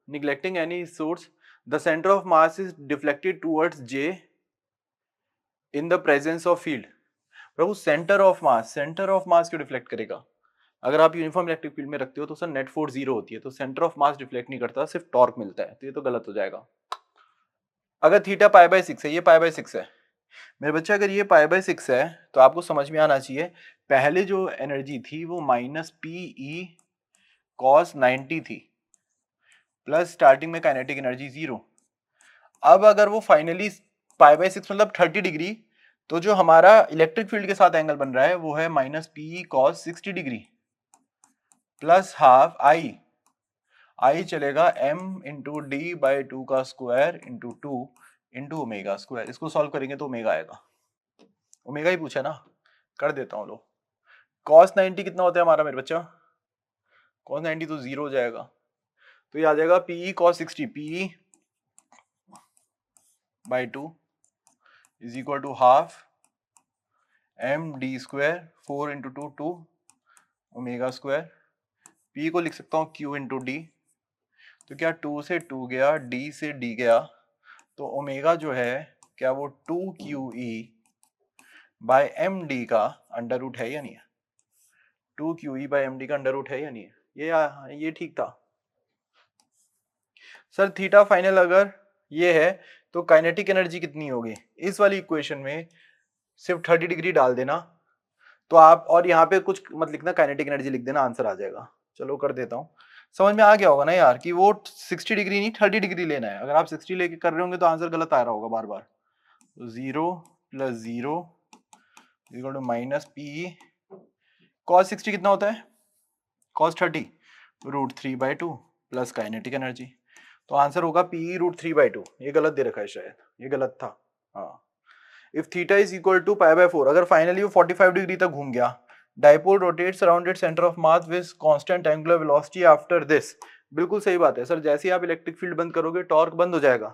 neglecting any source the center of mass is deflected towards j in the presence of field। Prabhu centre of मास क्यों डिफ्लेक्ट करेगा? अगर आप यूनिफॉर्म इलेक्ट्रिक फील्ड में रखते हो तो सर नेट फोर्स 0 होती है, तो सेंटर ऑफ मास डिफ्लेक्ट नहीं करता, सिर्फ टॉर्क मिलता है, तो ये तो गलत हो जाएगा। अगर थीटा π/6 है, ये π/6 है मेरे बच्चे, अगर ये π/6 है तो आपको समझ में आना चाहिए पहले जो एनर्जी थी वो -pe cos 90 थी, प्लस स्टार्टिंग में काइनेटिक एनर्जी 0। अब अगर वो फाइनली π/6 मतलब 30 डिग्री, तो जो हमारा इलेक्ट्रिक फील्ड के साथ एंगल बन रहा है वो है -p cos 60 degree plus half I चलेगा m इंटू डी बाई 2 का square into 2 into omega square. इसको सॉल्व करेंगे तो ओमेगा आएगा, ओमेगा ही पूछा ना, कर देता हूँ लो। cos 90 कितना होता है हमारा मेरे बच्चा? cos 90 तो 0 हो जाएगा, तो ये आ जाएगा pe cos 60 pe by 2 is equal to half m d square 4 into 2 2 omega square. p को लिख सकता हूँ q इंटू डी, तो क्या 2 से 2 गया, d से d गया, तो ओमेगा जो है क्या वो 2qe बाय एम डी का अंडर रूट है या नहीं है? 2qe बाय एम डी का अंडर रूट है या नहीं है? ये ठीक था सर। थीटा फाइनल अगर ये है तो काइनेटिक एनर्जी कितनी होगी? इस वाली इक्वेशन में सिर्फ 30 डिग्री डाल देना तो आप, और यहाँ पे कुछ मत लिखना, काइनेटिक एनर्जी लिख देना, आंसर आ जाएगा। चलो कर देता हूँ। समझ में आ गया होगा ना यार कि वो 60 डिग्री नहीं 30 डिग्री लेना है। अगर आप 60 लेके कर रहे होंगे तो आंसर गलत आ रहा होगा बार बार। तो 0 + 0 equal to minus P cos 60 कितना होता है? cos 30 √3/2 प्लस काइनेटिक एनर्जी, तो आंसर होगा पी √3/2। ये गलत दे रखा है शायद, ये गलत था। हाँ, if theta is equal to π/4, अगर फाइनली वो 45 डिग्री तक घूम गया, dipole rotates around its centre of mass with constant angular velocity after this. बिल्कुल सही बात है सर, जैसे ही आप इलेक्ट्रिक फील्ड बंद करोगे टॉर्क बंद हो जाएगा,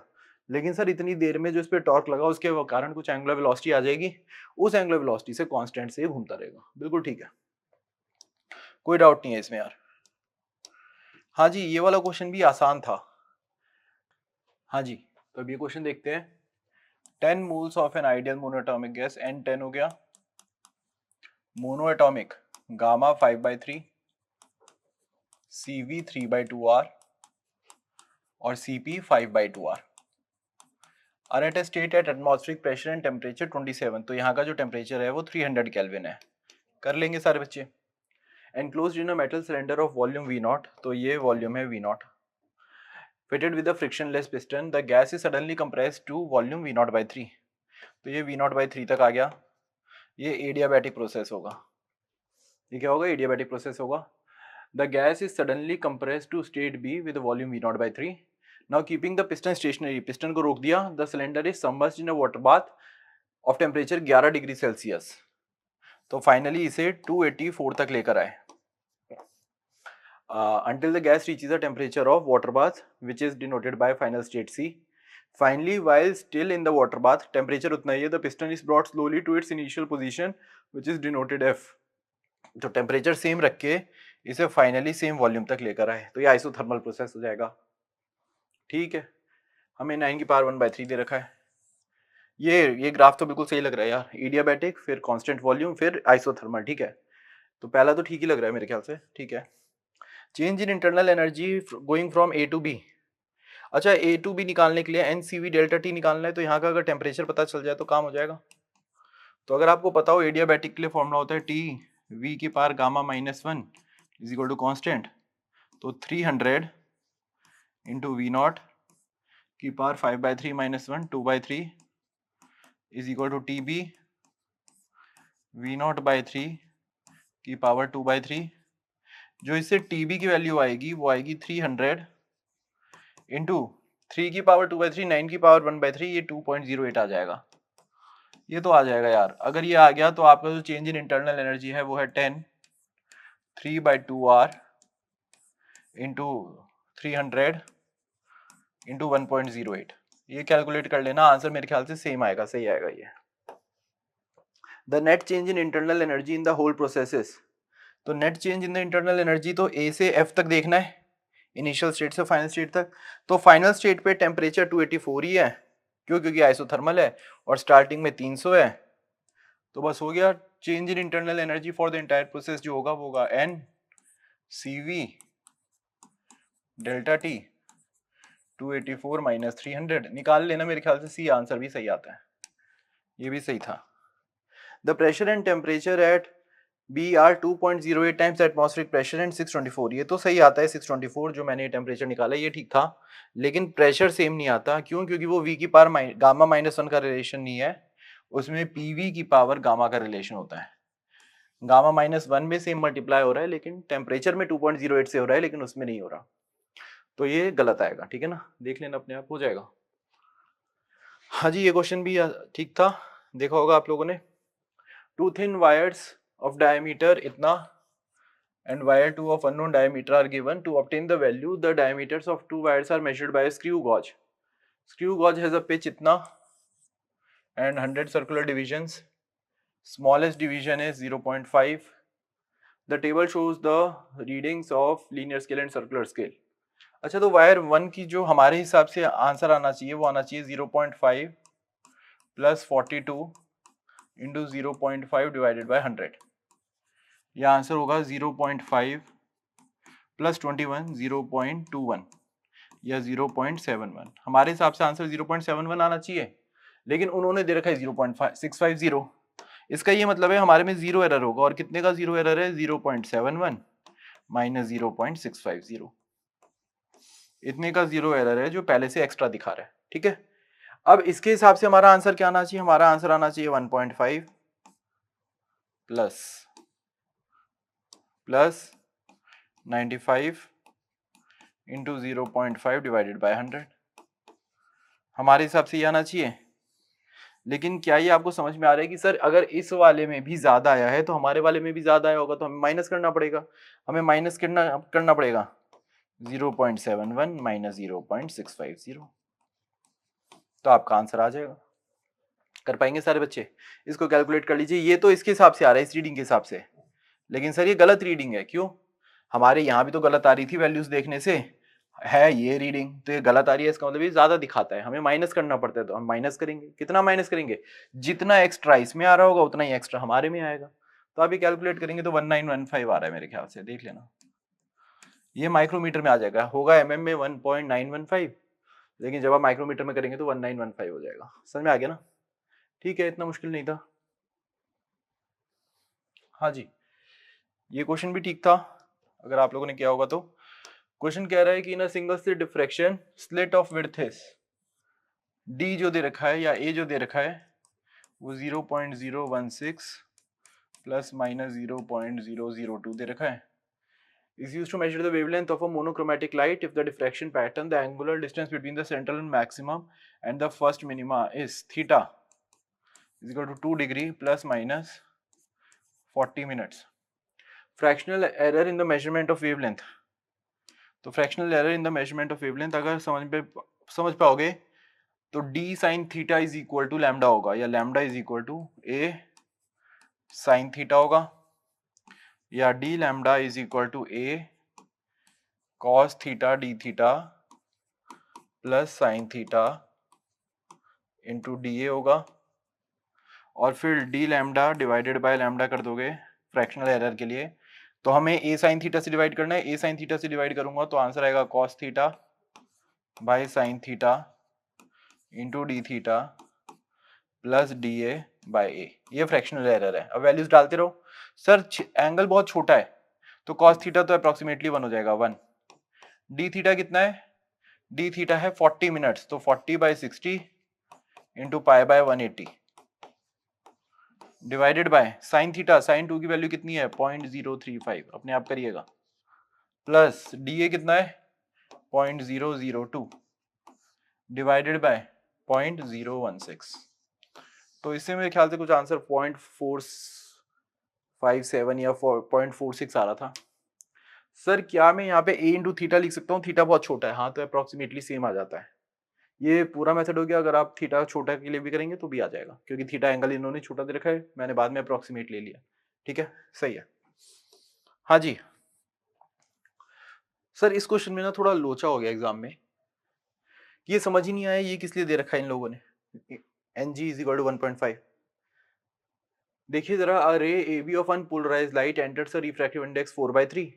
लेकिन सर इतनी देर में जो इस पे टॉर्क लगा उसके कारण कुछ एंगुलर वेलोसिटी आ जाएगी, उस एंगुलर वेलोसिटी से कांस्टेंट से घूमता रहेगा। बिल्कुल ठीक है, कोई डाउट नहीं है इसमें यार। हाँ जी, ये वाला क्वेश्चन भी आसान था। हाँ जी, तो अब ये क्वेश्चन देखते हैं। 10 moles of an ideal monoatomic gas N10 हो गया, मोनोएटॉमिक गामा 5/3, Cv 3/2r और Cp 5/2r are at a state at atmospheric pressure and temperature 27। तो यहाँ का जो टेम्परेचर है वो 300 केल्विन है। कर लेंगे सारे बच्चे। Enclosed in a metal cylinder of volume V0, तो ये वॉल्यूम है V0, fitted with a frictionless piston, the gas is suddenly compressed to volume V0/3। तो ये V0/3 तक आ गया। ये एडियाबैटिक प्रोसेस होगा। ये क्या होगा? एडियाबैटिक प्रोसेस होगा। The gas is suddenly compressed to state B with volume V0/3। Now keeping the piston stationary, piston को रोक दिया। The cylinder is submerged in a water bath of temperature 11 degree Celsius. तो finally इसे 284 तक लेकर आए। Until the gas reaches a temperature of water bath, which is denoted by final state C. Finally, while still in the water bath, temperature उतना ही है, the piston is brought slowly to its initial position, which is denoted F. तो temperature same रख के इसे finally same volume तक लेकर आए, तो ये आइसोथर्मल प्रोसेस हो जाएगा। ठीक है, हमें 9 की पावर 1/3 दे रखा है। ये ग्राफ तो बिल्कुल सही लग रहा है यार, एडियाबैटिक फिर कांस्टेंट वॉल्यूम फिर आइसोथर्मल। ठीक है, तो पहला तो ठीक ही लग रहा है मेरे ख्याल से। ठीक है, change in internal energy going from A to B। अच्छा, A to B निकालने के लिए NCV डेल्टा T निकालना है, तो यहाँ का अगर टेम्परेचर पता चल जाए तो काम हो जाएगा। तो अगर आपको पता हो एडियाबैटिक के लिए फॉर्मूला होता है T V की power gamma -1 is equal to constant, तो 300 इंटू V0 की power 5/3 - 1 2/3 is equal to TB V0/3 की पावर 2/3। जो इससे TB की वैल्यू आएगी वो आएगी 300 इंटू 3 की पावर 2/3 9 की पावर 1/3, ये 2.08 आ जाएगा। ये तो आ जाएगा यार। अगर ये आ गया तो आपका जो चेंज इन इंटरनल एनर्जी है वो है 10 3/2r इंटू 300 इंटू 1.08। ये कैलकुलेट कर लेना, आंसर मेरे ख्याल से सेम आएगा, सही आएगा ये। The net change in internal energy in the whole processes, तो net change in the internal energy तो A से F तक देखना है, इनिशियल स्टेट से फाइनल स्टेट तक। तो फाइनल स्टेट पे टेम्परेचर 284 ही है, क्यों? क्योंकि आइसोथर्मल है और स्टार्टिंग में 300 है। तो बस हो गया। Change in internal energy for the entire process जो होगा वो होगा N CV डेल्टा T 284 - 300 निकाल लेना, मेरे ख्याल से सी आंसर भी सही आता है। ये भी सही था। The pressure and temperature at B are 2.08 times atmospheric pressure and 624। ये तो सही आता है 624 जो मैंने टेम्परेचर निकाला ये ठीक था, लेकिन प्रेशर सेम नहीं आता। क्यों? क्योंकि वो वी की पावर गामा -1 का रिलेशन नहीं है, उसमें पीवी की पावर गामा का रिलेशन होता है। गामा -1 में सेम मल्टीप्लाई हो रहा है, लेकिन टेम्परेचर में 2.08 से हो रहा है, लेकिन उसमें नहीं हो रहा। तो ये गलत आएगा, ठीक है ना, देख लेना अपने आप हो जाएगा। हाँ जी, ये क्वेश्चन भी ठीक था, देखा होगा आप लोगों ने। Two thin wires of diameter इतना and wire 2 of unknown diameter are given. To obtain the value, the diameters of two wires are measured by a screw gauge. Screw gauge has a pitch itna and 100 circular divisions. Smallest division is 0.5. The table shows the readings of linear scale and circular scale. अच्छा, तो wire 1 की जो हमारे हिसाब से answer आना चाहिए वो आना चाहिए 0.5 प्लस 42 इंटू 0.5 डिवाइडेड बाय 100। यह आंसर होगा 0.5 प्लस 21 0.21 या 0.71। हमारे हिसाब से आंसर 0.71 आना चाहिए, लेकिन उन्होंने दे रखा है 0.650। इसका ये मतलब है हमारे में जीरो एरर होगा, और कितने का जीरो एरर है? 0.71 माइनस 0.650, इतने का जीरो एरर है जो पहले से एक्स्ट्रा दिखा रहा है, ठीक है। अब इसके हिसाब से हमारा आंसर क्या आना चाहिए? हमारा आंसर आना चाहिए 1.5 प्लस 95 इंटू 0.5 डिवाइडेड बाय 100। हमारे हिसाब से ये आना चाहिए। लेकिन क्या ये आपको समझ में आ रहा है कि सर अगर इस वाले में भी ज्यादा आया है तो हमारे वाले में भी ज्यादा आया होगा, तो हमें माइनस करना पड़ेगा। हमें माइनस करना पड़ेगा 0.71 माइनस 0.650, तो आपका आंसर आ जाएगा। कर पाएंगे सारे बच्चे? इसको कैलकुलेट कर लीजिए। ये तो इसके हिसाब से आ रहा है, इस रीडिंग के हिसाब से, लेकिन सर ये गलत रीडिंग है। क्यों? हमारे यहाँ भी तो गलत आ रही थी वैल्यूज देखने से, है ये रीडिंग तो ये गलत आ रही है, इसका मतलब ये ज्यादा दिखाता है। हमें माइनस करना पड़ता है, तो हम माइनस करेंगे। कितना माइनस करेंगे? जितना एक्स्ट्रा इसमें आ रहा होगा उतना ही एक्स्ट्रा हमारे में आएगा। तो अभी कैलकुलेट करेंगे तो 1915 आ रहा है मेरे ख्याल से, देख लेना। ये माइक्रोमीटर में आ जाएगा, होगा एमएम में 1.915, लेकिन जब आप माइक्रोमीटर में करेंगे तो 1915 हो जाएगा। समझ में आ गया ना? ठीक है, इतना मुश्किल नहीं था। हाँ जी, ये क्वेश्चन भी ठीक था, अगर आप लोगों ने किया होगा तो। क्वेश्चन कह रहा है कि in a single slit diffraction slit of width is, D जो दे रखा है या ए जो दे रखा है वो 0.016 प्लस माइनस 0.002 दे रखा है। is used to measure the wavelength of a monochromatic light if the diffraction pattern, the angular distance between the central maximum and the first minima is theta is equal to 2 degree plus minus 40 minutes. Fractional error in the measurement of wavelength, तो fractional error in the measurement of wavelength अगर समझ पाओगे तो d sin theta is equal to lambda होगा, या lambda is equal to a sin theta होगा, या d lambda is equal to a cos theta d theta plus sin theta into D A होगा, और फिर d lambda divided by lambda कर दोगे fractional error के लिए, तो हमें a sin थीटा से डिवाइड करना है। a sin थीटा से डिवाइड करूंगा तो आंसर आएगा cos theta by sin theta into D theta plus D A by A. ये फ्रैक्शनल एरर है। अब वैल्यूज डालते रहो। सर एंगल बहुत छोटा है तो cos थीटा तो अप्रोक्सीमेटली 1 हो जाएगा, 1। डी थीटा कितना है? डी थीटा है 40 मिनट्स, तो 40/60 into pi by 180 divided by sine theta, sine 2 की वैल्यू कितनी है? 0.035, अपने आप करिएगा, प्लस डी ए कितना है? 0.002 डिवाइडेड बाय 0.016। तो इससे मेरे ख्याल से कुछ आंसर 0.457 या 0.46 आ रहा था। सर क्या मैं यहाँ पे a इंटू थीटा लिख सकता हूँ? थीटा बहुत छोटा है, हाँ, तो अप्रोक्सीमेटली सेम आ जाता है। ये पूरा मेथड हो गया। अगर आप थीटा छोटा के लिए भी करेंगे तो भी आ जाएगा, क्योंकि थीटा एंगल इन्होंने छोटा दे रखा है, मैंने बाद में अप्रोक्सीमेट ले लिया। ठीक है, सही है। हाँ जी सर, इस क्वेश्चन में ना थोड़ा लोचा हो गया एग्जाम में, ये समझ ही नहीं आया ये किस लिए दे रखा है इन लोगों ने। N G is equal to 1.5। देखिए जरा, a ray A B of unpolarised light enters a refractive index 4/3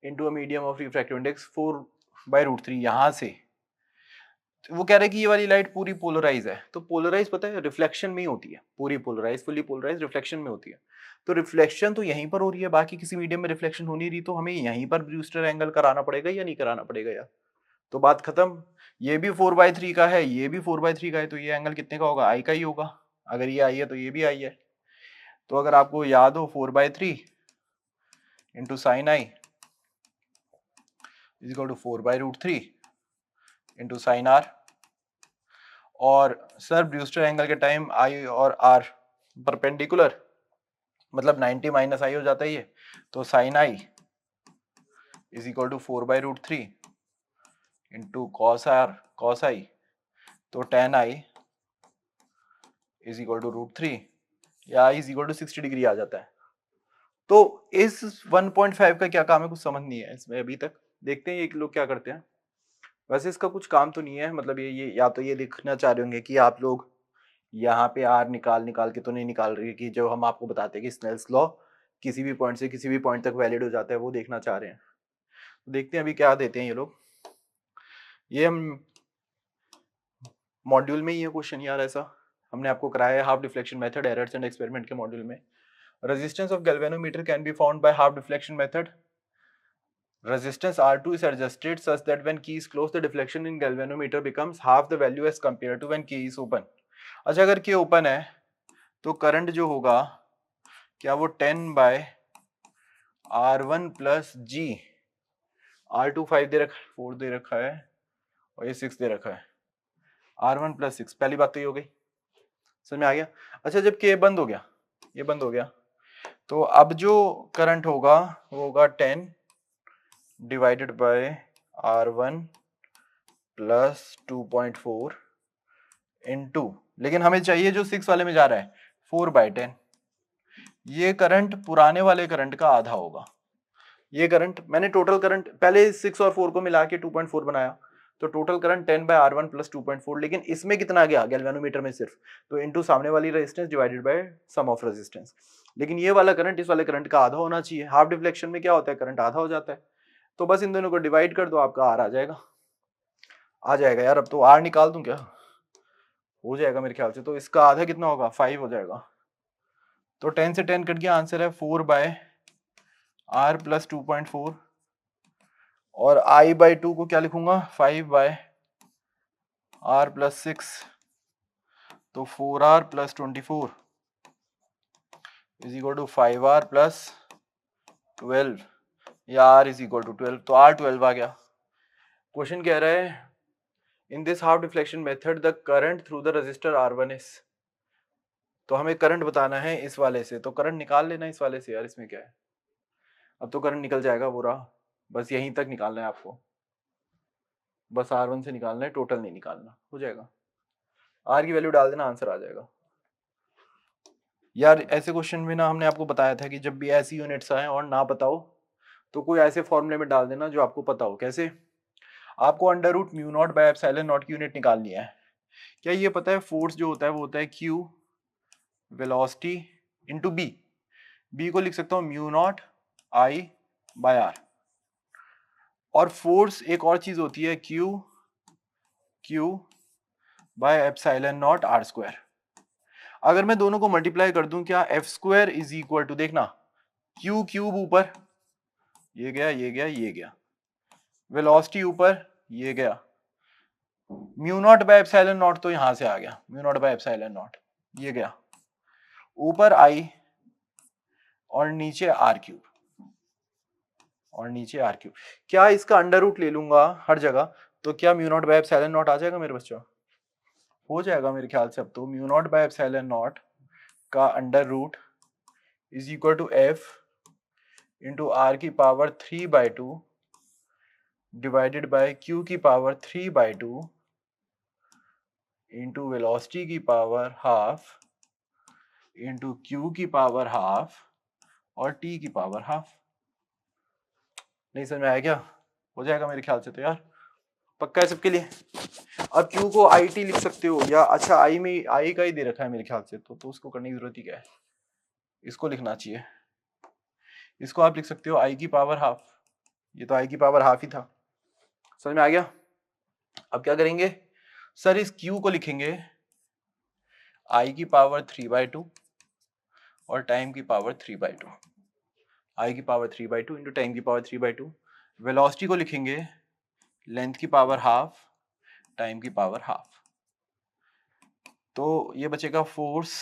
into a medium of refractive index 4/√3। यहाँ से तो वो कह रहे हैं कि ये वाली लाइट पूरी पोलराइज है, तो पोलराइज पता है रिफ्लेक्शन में ही होती है, पूरी पोलराइज फुली पोलराइज रिफ्लेक्शन में होती है। तो रिफ्लेक्शन तो यहीं पर हो रही है, बाकी किसी मीडियम में रिफ्लेक्शन हो नहीं रही, तो हमें यहीं पर ब्रूस्टर एंगल कराना पड़ेगा या नहीं कराना पड़ेगा यार? तो बात खत्म। ये भी 4/3 का है, ये भी 4/3 का है, तो ये एंगल कितने का होगा? आई का ही होगा। अगर ये आई है तो ये भी आई है। तो अगर आपको याद हो 4/3 into sine I is equal to 4/√3 into sine R. और सर ब्रूस्टर एंगल के टाइम आई और आर परपेंडिकुलर, मतलब 90 माइनस आई हो जाता है ये, तो sine I is equal to 4/√3 into cos R cos I, तो tan I is equal to √3 या I is equal to 60 degree आ जाता है। तो इस 1.5 का क्या काम है, कुछ समझ नहीं है इसमें अभी तक। देखते हैं ये लोग क्या करते हैं। वैसे इसका कुछ काम तो नहीं है, मतलब ये या तो ये देखना चाह रहे होंगे कि आप लोग यहाँ पे आर निकाल निकाल के तो नहीं निकाल रहे कि जो हम आपको बताते हैं कि स्नेल्स लॉ किसी भी पॉइंट से किसी भी पॉइंट तक वैलिड हो जाता है, वो देखना चाह रहे हैं। तो देखते हैं अभी क्या देते हैं ये लोग। ये हम मॉड्यूल में ही है क्वेश्चन यार, ऐसा हमने आपको कराया है half deflection method errors and experiment के मॉड्यूल में। Resistance of galvanometer can be found by half deflection method. Resistance R2 is adjusted such that when key is closed, the deflection in galvanometer becomes half the value as compared to when key is open. अच्छा, अगर की open है तो current जो होगा क्या वो 10/R1 plus जी, R2 5 दे रखा है, 4 दे रखा है और ये 6 दे रखा है, R1 प्लस 6। पहली बात तो ये हो गई, समझ में आ गया। अच्छा, जब के बंद हो गया, ये बंद हो गया, तो अब जो करंट होगा वो होगा 10 divided by R1 plus 2.4 into, लेकिन हमें चाहिए जो 6 वाले में जा रहा है 4/10। ये करंट पुराने वाले करंट का आधा होगा। ये करंट मैंने टोटल करंट पहले 6 और 4 को मिला के 2.4 बनाया, तो टोटल करंट 10/R1 प्लस 2.4, लेकिन इसमें कितना गया गैल्वेनोमीटर में सिर्फ, तो इनटू सामने वाली resistance divided by sum of resistance. लेकिन ये वाला करंट इस वाले करंट का आधा होना चाहिए। हाफ डिफ्लेक्शन में क्या होता है, करंट आधा हो जाता है। तो बस इन दोनों को डिवाइड कर दो, आपका आर आ जाएगा। आ जाएगा यार, अब तो आर निकाल दूं क्या, हो जाएगा मेरे ख्याल से। तो इसका आधा कितना होगा, 5 हो जाएगा। तो 10 से 10 कट गया, आंसर है 4/R प्लस 2.4। और I/2 को क्या लिखूंगा, 5/R प्लस 6, तो 4R plus 24 is equal to 5R plus 12, या R इज इक्वल टू 12, तो R 12 आ गया। क्वेश्चन कह रहा है in this half deflection method the current through the resistor R1 is, तो हमें करंट बताना है इस वाले से, तो करंट निकाल लेना इस वाले से यार, इसमें क्या है, अब तो करंट निकल जाएगा पूरा, बस यहीं तक निकालना है आपको, बस R1 से निकालना है, टोटल नहीं निकालना, हो जाएगा। R की वैल्यू डाल देना, आंसर आ जाएगा। यार ऐसे क्वेश्चन में ना हमने आपको बताया था कि जब भी ऐसी यूनिट्स आए और ना बताओ तो कोई ऐसे फॉर्मूले में डाल देना जो आपको पता हो। कैसे, आपको √μ0/ε0 की यूनिट निकालनी है। क्या ये पता है फोर्स जो होता है वो होता है Q velocity into B. B को लिख सकता हूँ μ0I/r। और फोर्स एक और चीज होती है Q/ε0r²। अगर मैं दोनों को मल्टीप्लाई कर दूं, क्या f² इज इक्वल टू, देखना Q³ ऊपर, ये गया ये गया ये गया, वेलोसिटी ऊपर ये गया, μ0/ε0 तो यहां से आ गया, μ0/ε0 ये गया, ऊपर I और नीचे r³, और नीचे r³। क्या इसका अंडर रूट ले लूंगा हर जगह, तो क्या μ0/ε0 आ जाएगा मेरे बच्चों, हो जाएगा मेरे ख्याल से। अब तो μ0/ε0 का under root is equal to f into r की पावर 3/2 डिवाइडेड बाय q की पावर 3/2 इंटू वेलोसिटी की पावर हाफ इंटू q की पावर हाफ और t की पावर हाफ। नहीं समझ में आया क्या, हो जाएगा मेरे ख्याल से तो यार, पक्का है सबके लिए। अब q को it लिख सकते हो, या अच्छा i में i का ही दे रखा है मेरे ख्याल से, तो उसको करने की जरूरत ही क्या है, इसको लिखना चाहिए। इसको आप लिख सकते हो i की पावर हाफ, ये तो i की पावर हाफ ही था, समझ में आ गया। अब क्या करेंगे, सर इस Q को लिखेंगे I की पावर 3/2 और टाइम की पावर 3/2, I की पावर 3/2 इंटू टाइम की पावर 3/2। वेलोसिटी को लिखेंगे लेंथ की पावर हाफ, टाइम की पावर हाफ। तो ये बचेगा फोर्स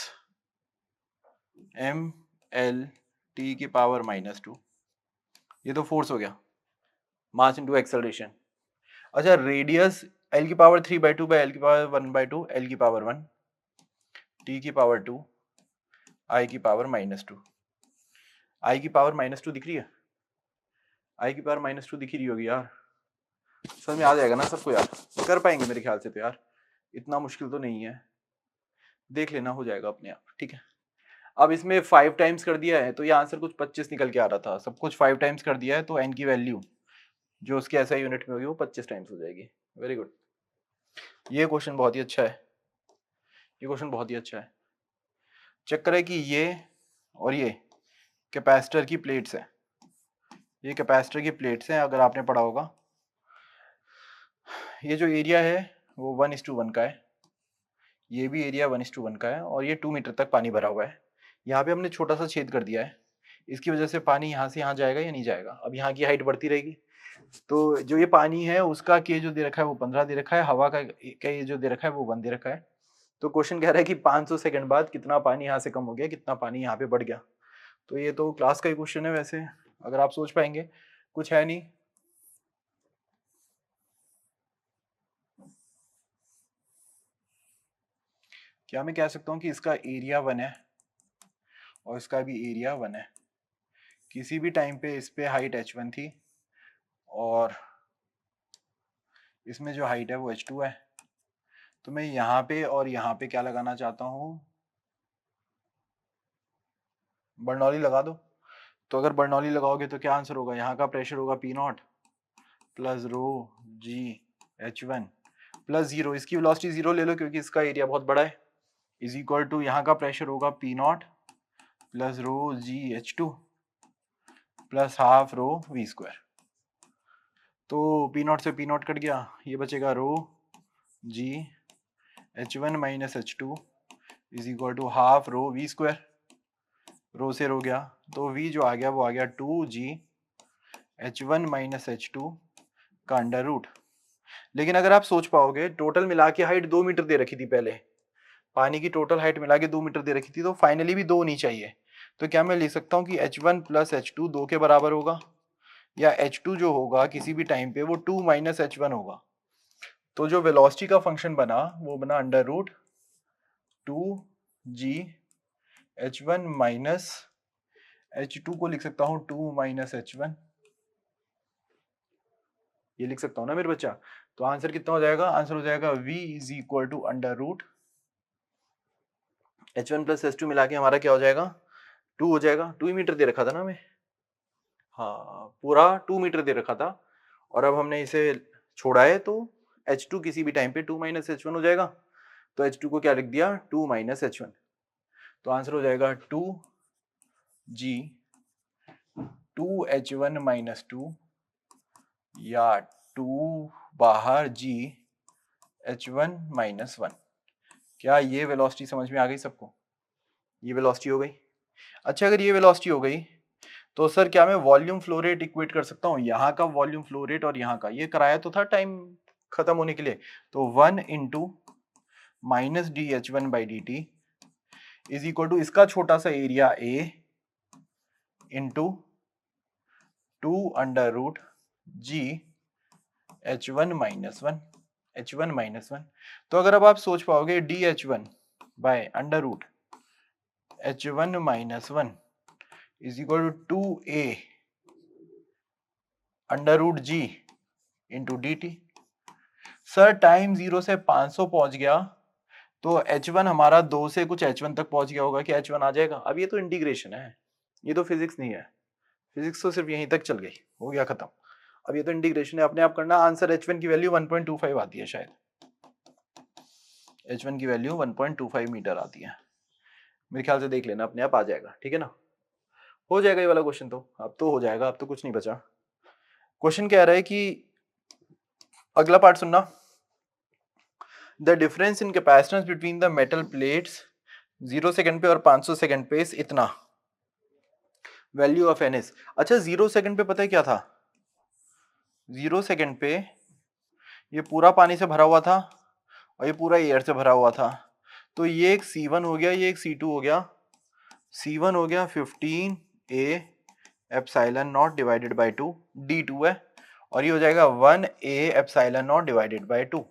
mL की पावर -2, ये तो फोर्स हो गया, मास इंटू एक्सेलरेशन। अच्छा रेडियस L की पावर 3/2 बाय L की पावर 1/2, L की पावर 1, T की पावर 2, I की पावर -2। I की पावर -2 दिख रही है, I की पावर -2 दिख रही होगी यार, समझ में आ जाएगा ना सबको यार, कर पाएंगे मेरे ख्याल से तो यार, इतना मुश्किल तो नहीं है, देख लेना हो जाएगा अपने आप, ठीक है। अब इसमें 5 टाइम्स कर दिया है तो ये आंसर कुछ 25 निकल के आ रहा था, सब कुछ 5 टाइम्स कर दिया है तो n की वैल्यू जो उसके ऐसा यूनिट में होगी वो 25 टाइम्स हो जाएगी। वेरी गुड, ये क्वेश्चन बहुत ही अच्छा है, ये क्वेश्चन बहुत ही अच्छा है। चक्कर है कि ये और ये कैपेसिटर की प्लेट्स है, ये कैपेसिटर की प्लेट्स हैं, अगर आपने पढ़ा होगा। ये जो एरिया है वो 1:1 का है, ये भी एरिया 1:1 का है और ये 2 मीटर तक पानी भरा हुआ है। यहाँ पे हमने छोटा सा छेद कर दिया है, इसकी वजह से पानी यहाँ से यहाँ जाएगा या नहीं जाएगा। अब यहाँ की हाइट बढ़ती रहेगी, तो जो ये पानी है उसका के जो दे रखा है वो 15 दे रखा है, हवा का के जो दे रखा है वो 1 दे रखा है। तो क्वेश्चन कह रहा है कि 500 सेकंड बाद कितना पानी यहाँ से कम हो गया, कितना पानी यहाँ पे बढ़ गया। तो ये तो क्लास का ही क्वेश्चन है वैसे, अगर आप सोच पाएंगे, कुछ है नहीं। क्या मैं कह सकता हूँ कि इसका एरिया 1 है और इसका भी एरिया 1 है, किसी भी टाइम पे इस पे हाइट h1 थी और इसमें जो हाइट है वो h2 है। तो मैं यहाँ पे और यहाँ पे क्या लगाना चाहता हूँ, बर्नौली लगा दो। तो अगर बर्नौली लगाओगे तो क्या आंसर होगा, यहाँ का प्रेशर होगा P0 plus rho G H1 plus 0, इसकी वेलोसिटी 0 ले लो क्योंकि इसका एरिया बहुत बड़ा है, इज इक्वल टू यहाँ का प्रेशर होगा P0 plus rho G H2 plus half rho V²। तो P0 से P0 कट गया, ये बचेगा rho G H1 minus H2 is equal to half rho V²। Rho से रो गया तो V जो आ गया वो आ गया 2G H1 माइनस H2 का अंडर रूट। लेकिन अगर आप सोच पाओगे, टोटल मिला के हाइट 2 मीटर दे रखी थी पहले, पानी की टोटल हाइट मिला के 2 मीटर दे रखी थी, तो फाइनली भी 2 होनी चाहिए। तो क्या मैं लिख सकता हूँ कि H1 प्लस H2 2 के बराबर होगा, या H2 जो होगा किसी भी टाइम पे वो 2 माइनस H1 होगा। तो जो वेलोसिटी का फंक्शन बना वो बना under root 2G H1 minus H2 को लिख सकता हूँ 2 माइनस H1, ये लिख सकता हूँ ना मेरे बच्चा। तो आंसर कितना हो जाएगा, आंसर हो जाएगा V is equal to under root H1 plus H2 मिला के हमारा क्या हो जाएगा, 2 हो जाएगा। 2 ही मीटर दे रखा था ना हमें, हाँ पूरा 2 मीटर दे रखा था, और अब हमने इसे छोड़ा है तो H2 किसी भी टाइम पे 2 माइनस H1 हो जाएगा। तो H2 को क्या लिख दिया, 2 माइनस H1। तो आंसर हो जाएगा 2G 2H1 माइनस 2 या 2 बाहर G H1 माइनस 1। क्या ये वेलोसिटी समझ में आ गई सबको, ये वेलोसिटी हो गई। अच्छा अगर ये वेलोसिटी हो गई तो सर क्या मैं वॉल्यूम फ्लो रेट इक्वेट कर सकता हूँ, यहाँ का वॉल्यूम फ्लो रेट और यहाँ का, ये कराया तो था टाइम खत्म होने के लिए। तो 1 इंटू minus dH1/dt is equal to इसका छोटा सा area A into 2 under root G H1 minus 1 H1 minus 1। तो अगर अब आप सोच पाओगे dH1 by under root H1 minus 1 is equal to 2A under root G into dt। Sir time 0 से 500 पहुंच गया तो H1 हमारा 2 से कुछ H1 तक पहुंच गया होगा, कि H1 आ जाएगा। अब ये तो इंटीग्रेशन है, ये तो फिजिक्स नहीं है, फिजिक्स तो सिर्फ यहीं तक चल गई, हो गया खत्म। अब ये तो इंटीग्रेशन है, अपने आप करना। आंसर H1 की वैल्यू 1.25 आती है शायद, H1 की वैल्यू 1.25 मीटर आती है मेरे ख्याल से, देख लेना अपने आप आ जाएगा, ठीक है ना। हो जाएगा ये वाला क्वेश्चन, तो अब तो हो जाएगा, अब तो कुछ नहीं बचा। क्वेश्चन कह रहा है कि अगला पार्ट सुनना, the difference in capacitance between the metal plates 0 second पे और 500 सेकंड पे इतना, वैल्यू ऑफ एन एस। अच्छा 0 सेकंड पे पता है क्या था, 0 सेकंड पे ये पूरा पानी से भरा हुआ था और ये पूरा एयर से भरा हुआ था, तो ये एक C1 हो गया, ये एक C2 हो गया। C1 हो गया 15 A epsilon not divided by 2, D2 है, और ये हो जाएगा 1 A epsilon not divided by 2,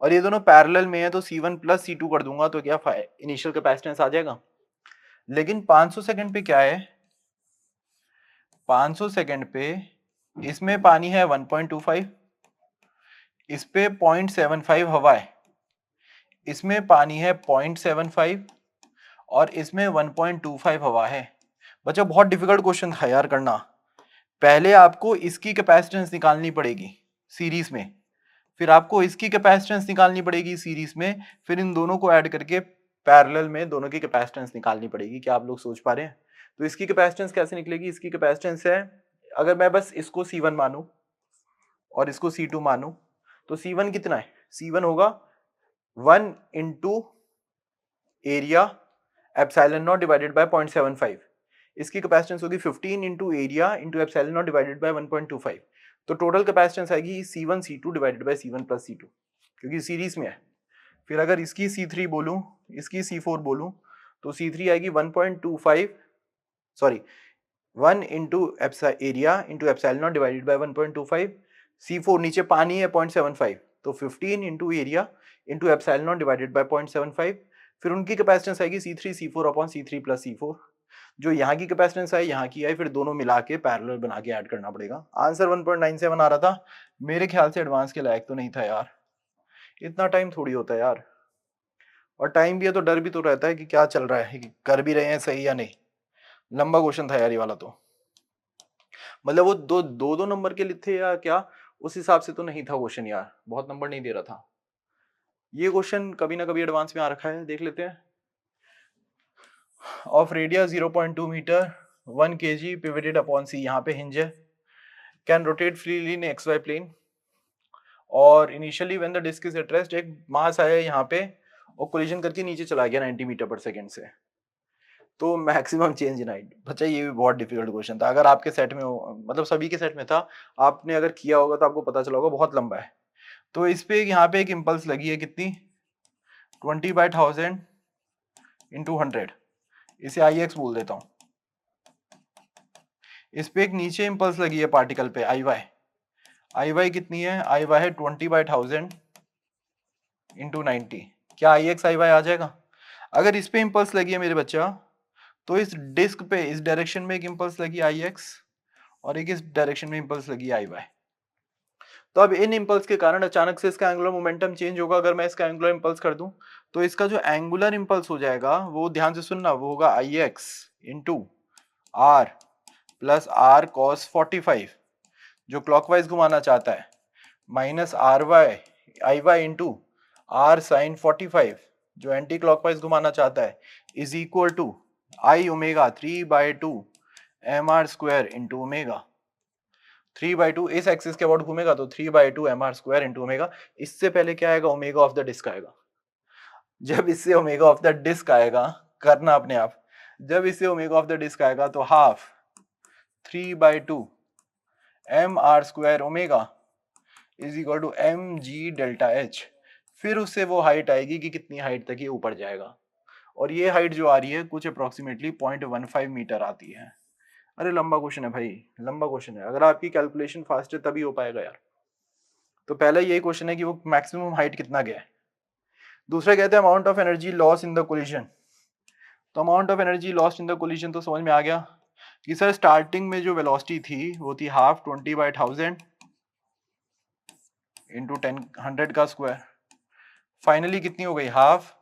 और ये दोनों पैरेलल में है तो C1 प्लस C2 कर दूंगा तो क्या इनिशियल कैपेसिटेंस आ जाएगा। लेकिन 500 सेकंड पे क्या है, 500 सेकंड पे इसमें पानी है 1.25, इस पे 0.75 हवा है, इसमें पानी है 0.75 और इसमें 1.25 हवा है। बच्चा बहुत डिफिकल्ट क्वेश्चन था यार करना। पहले आपको इसकी कैपेसिटेंस निकालनी पड़ेगी सीरीज में, फिर आपको इसकी कैपेसिटेंस निकालनी पड़ेगी सीरीज में, फिर इन दोनों को ऐड करके पैरेलल में दोनों की कैपेसिटेंस निकालनी पड़ेगी। क्या आप लोग सोच पा रहे हैं? तो इसकी कैपेसिटेंस कैसे निकलेगी? इसकी कैपेसिटेंस है, अगर मैं बस इसको C1 मानूं और इसको C2 मानूं तो C1 कितना है, C1 होगा 1 into area epsilon not divided by 0.75, इसकी कैपेसिटेंस होगी 15 into area into epsilon not divided by 1.25, तो टोटल कैपेसिटेंस आएगी C1 C2 divided by C1 plus C2, क्योंकि सीरीज में है। फिर अगर इसकी C3 बोलूं, इसकी C4 बोलूं तो C3 आएगी 1.25, sorry 1 into area into epsilon not divided by 1.25, C4 नीचे पानी है 0.75, तो 15 into area into epsilon not divided by 0.75, फिर उनकी कैपेसिटेंस आएगी C3 C4 upon C3 plus C4, जो यहाँ की कैपेसिटेंस आई यहाँ की आई, फिर दोनों मिला के पैरेलल बना के ऐड करना पड़ेगा। आंसर 1.97 आ रहा था। मेरे ख्याल से एडवांस के लायक तो नहीं था यार, इतना टाइम थोड़ी होता है यार, और टाइम भी है तो डर भी तो रहता है कि क्या चल रहा है, कि कर भी रहे हैं सही या नहीं। लंबा क्वेश्चन था यार ये वाला, तो मतलब वो दो नंबर के लिए थे या क्या, उस हिसाब से तो नहीं था क्वेश्चन यार, बहुत नंबर नहीं दे रहा था। ये क्वेश्चन कभी ना कभी एडवांस में आ रखा है, देख लेते हैं। Of radius 0.2 metre 1 kg pivoted upon C, यहाँ पे हिंज है, can rotate freely in XY plane, और initially when the disc is at rest एक मास आया यहाँ पे और कोलिजन करके नीचे चला गया 90 मीटर पर सेकंड से, तो मैक्सिमम चेंज इन हाइट। बच्चा ये भी बहुत डिफिकल्ट क्वेश्चन था, अगर आपके सेट में हो, मतलब सभी के सेट में था, आपने अगर किया होगा तो आपको पता चला होगा, बहुत लंबा है। तो इस पे यहाँ पे एक इम्पल्स लगी है, कितनी, 20/1000 इंटू 100, इसे IX बोल देता हूँ। इस पे एक नीचे इम्पल्स लगी है पार्टिकल पे IY कितनी है, IY है 20/1000 इंटू 90, क्या IX IY आ जाएगा? अगर इस पे इम्पल्स लगी है मेरे बच्चा, तो इस डिस्क पे इस डायरेक्शन में एक इम्पल्स लगी IX और एक इस डायरेक्शन में इम्पल्स लगी IY। तो अब इन इम्पल्स के कारण अचानक से इसका एंगुलर मोमेंटम चेंज होगा। अगर मैं इसका एंगुलर इम्पल्स कर दूं तो इसका जो एंगुलर इम्पल्स हो जाएगा वो, ध्यान से सुनना, वो होगा IX into R plus R cos 45 जो क्लॉकवाइज घुमाना चाहता है, minus IY into R sin 45 जो एंटी क्लॉकवाइज घुमाना चाहता है, is equal to I omega 3/2 mr square into omega. 3/2 इस एक्सिस के अबाउट घूमेगा तो 3/2 mr स्क्वायर इंटू ओमेगा। इससे पहले क्या आएगा, ओमेगा ऑफ द डिस्क आएगा। जब इससे ओमेगा ऑफ द डिस्क आएगा, करना अपने आप, जब इससे ओमेगा ऑफ द डिस्क आएगा तो हाफ 3/2 mr स्क्वायर omega is equal to mg delta h। फिर उससे वो हाइट आएगी कि कितनी हाइट तक ये ऊपर जाएगा, और ये हाइट जो आ रही है कुछ अप्रोक्सीमेटली 0.15 मीटर आती है। अरे लंबा क्वेश्चन है भाई, लंबा क्वेश्चन है, अगर आपकी कैलकुलेशन फास्ट है तभी हो पाएगा यार। तो पहला यही क्वेश्चन है कि वो मैक्सिमम हाइट कितना गया है। दूसरा कहते हैं amount of energy loss in the collision. तो amount of energy lost in the collision तो समझ में आ गया कि सर स्टार्टिंग में जो वेलोसिटी थी वो थी हाफ 20/1000 इंटू 100 का स्क्वायर, फाइनली कितनी हो गई, हाफ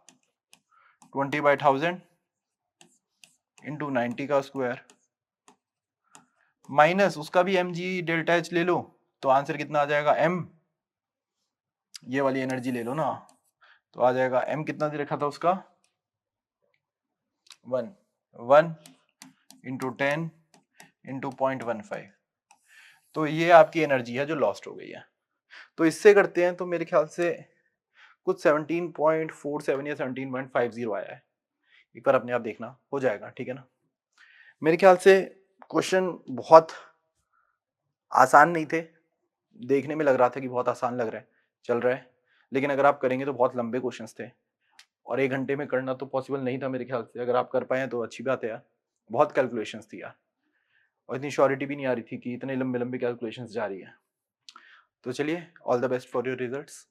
20/1000 इंटू 90 का स्क्वायर, माइनस उसका भी mg डेल्टा h ले लो तो आंसर कितना आ जाएगा, m, ये वाली एनर्जी ले लो ना, तो आ जाएगा m कितना दे रखा था उसका, 1 इंटू 10 इंटू 0.15, तो ये आपकी एनर्जी है जो लॉस्ट हो गई है। तो इससे करते हैं तो मेरे ख्याल से कुछ 17.47 या 17.50 आया है। एक बार अपने आप देखना, हो जाएगा, ठीक है ना। मेरे ख्याल से क्वेश्चन बहुत आसान नहीं थे, देखने में लग रहा था कि बहुत आसान लग रहा है, चल रहा है, लेकिन अगर आप करेंगे तो बहुत लंबे क्वेश्चंस थे और 1 घंटे में करना तो पॉसिबल नहीं था मेरे ख्याल से। अगर आप कर पाए तो अच्छी बात है यार, बहुत कैलकुलेशंस थी यार और इतनी श्योरिटी भी नहीं आ रही थी कि इतने लंबे-लंबे कैलकुलेशंस जा रही है। तो चलिए, all the best for your results.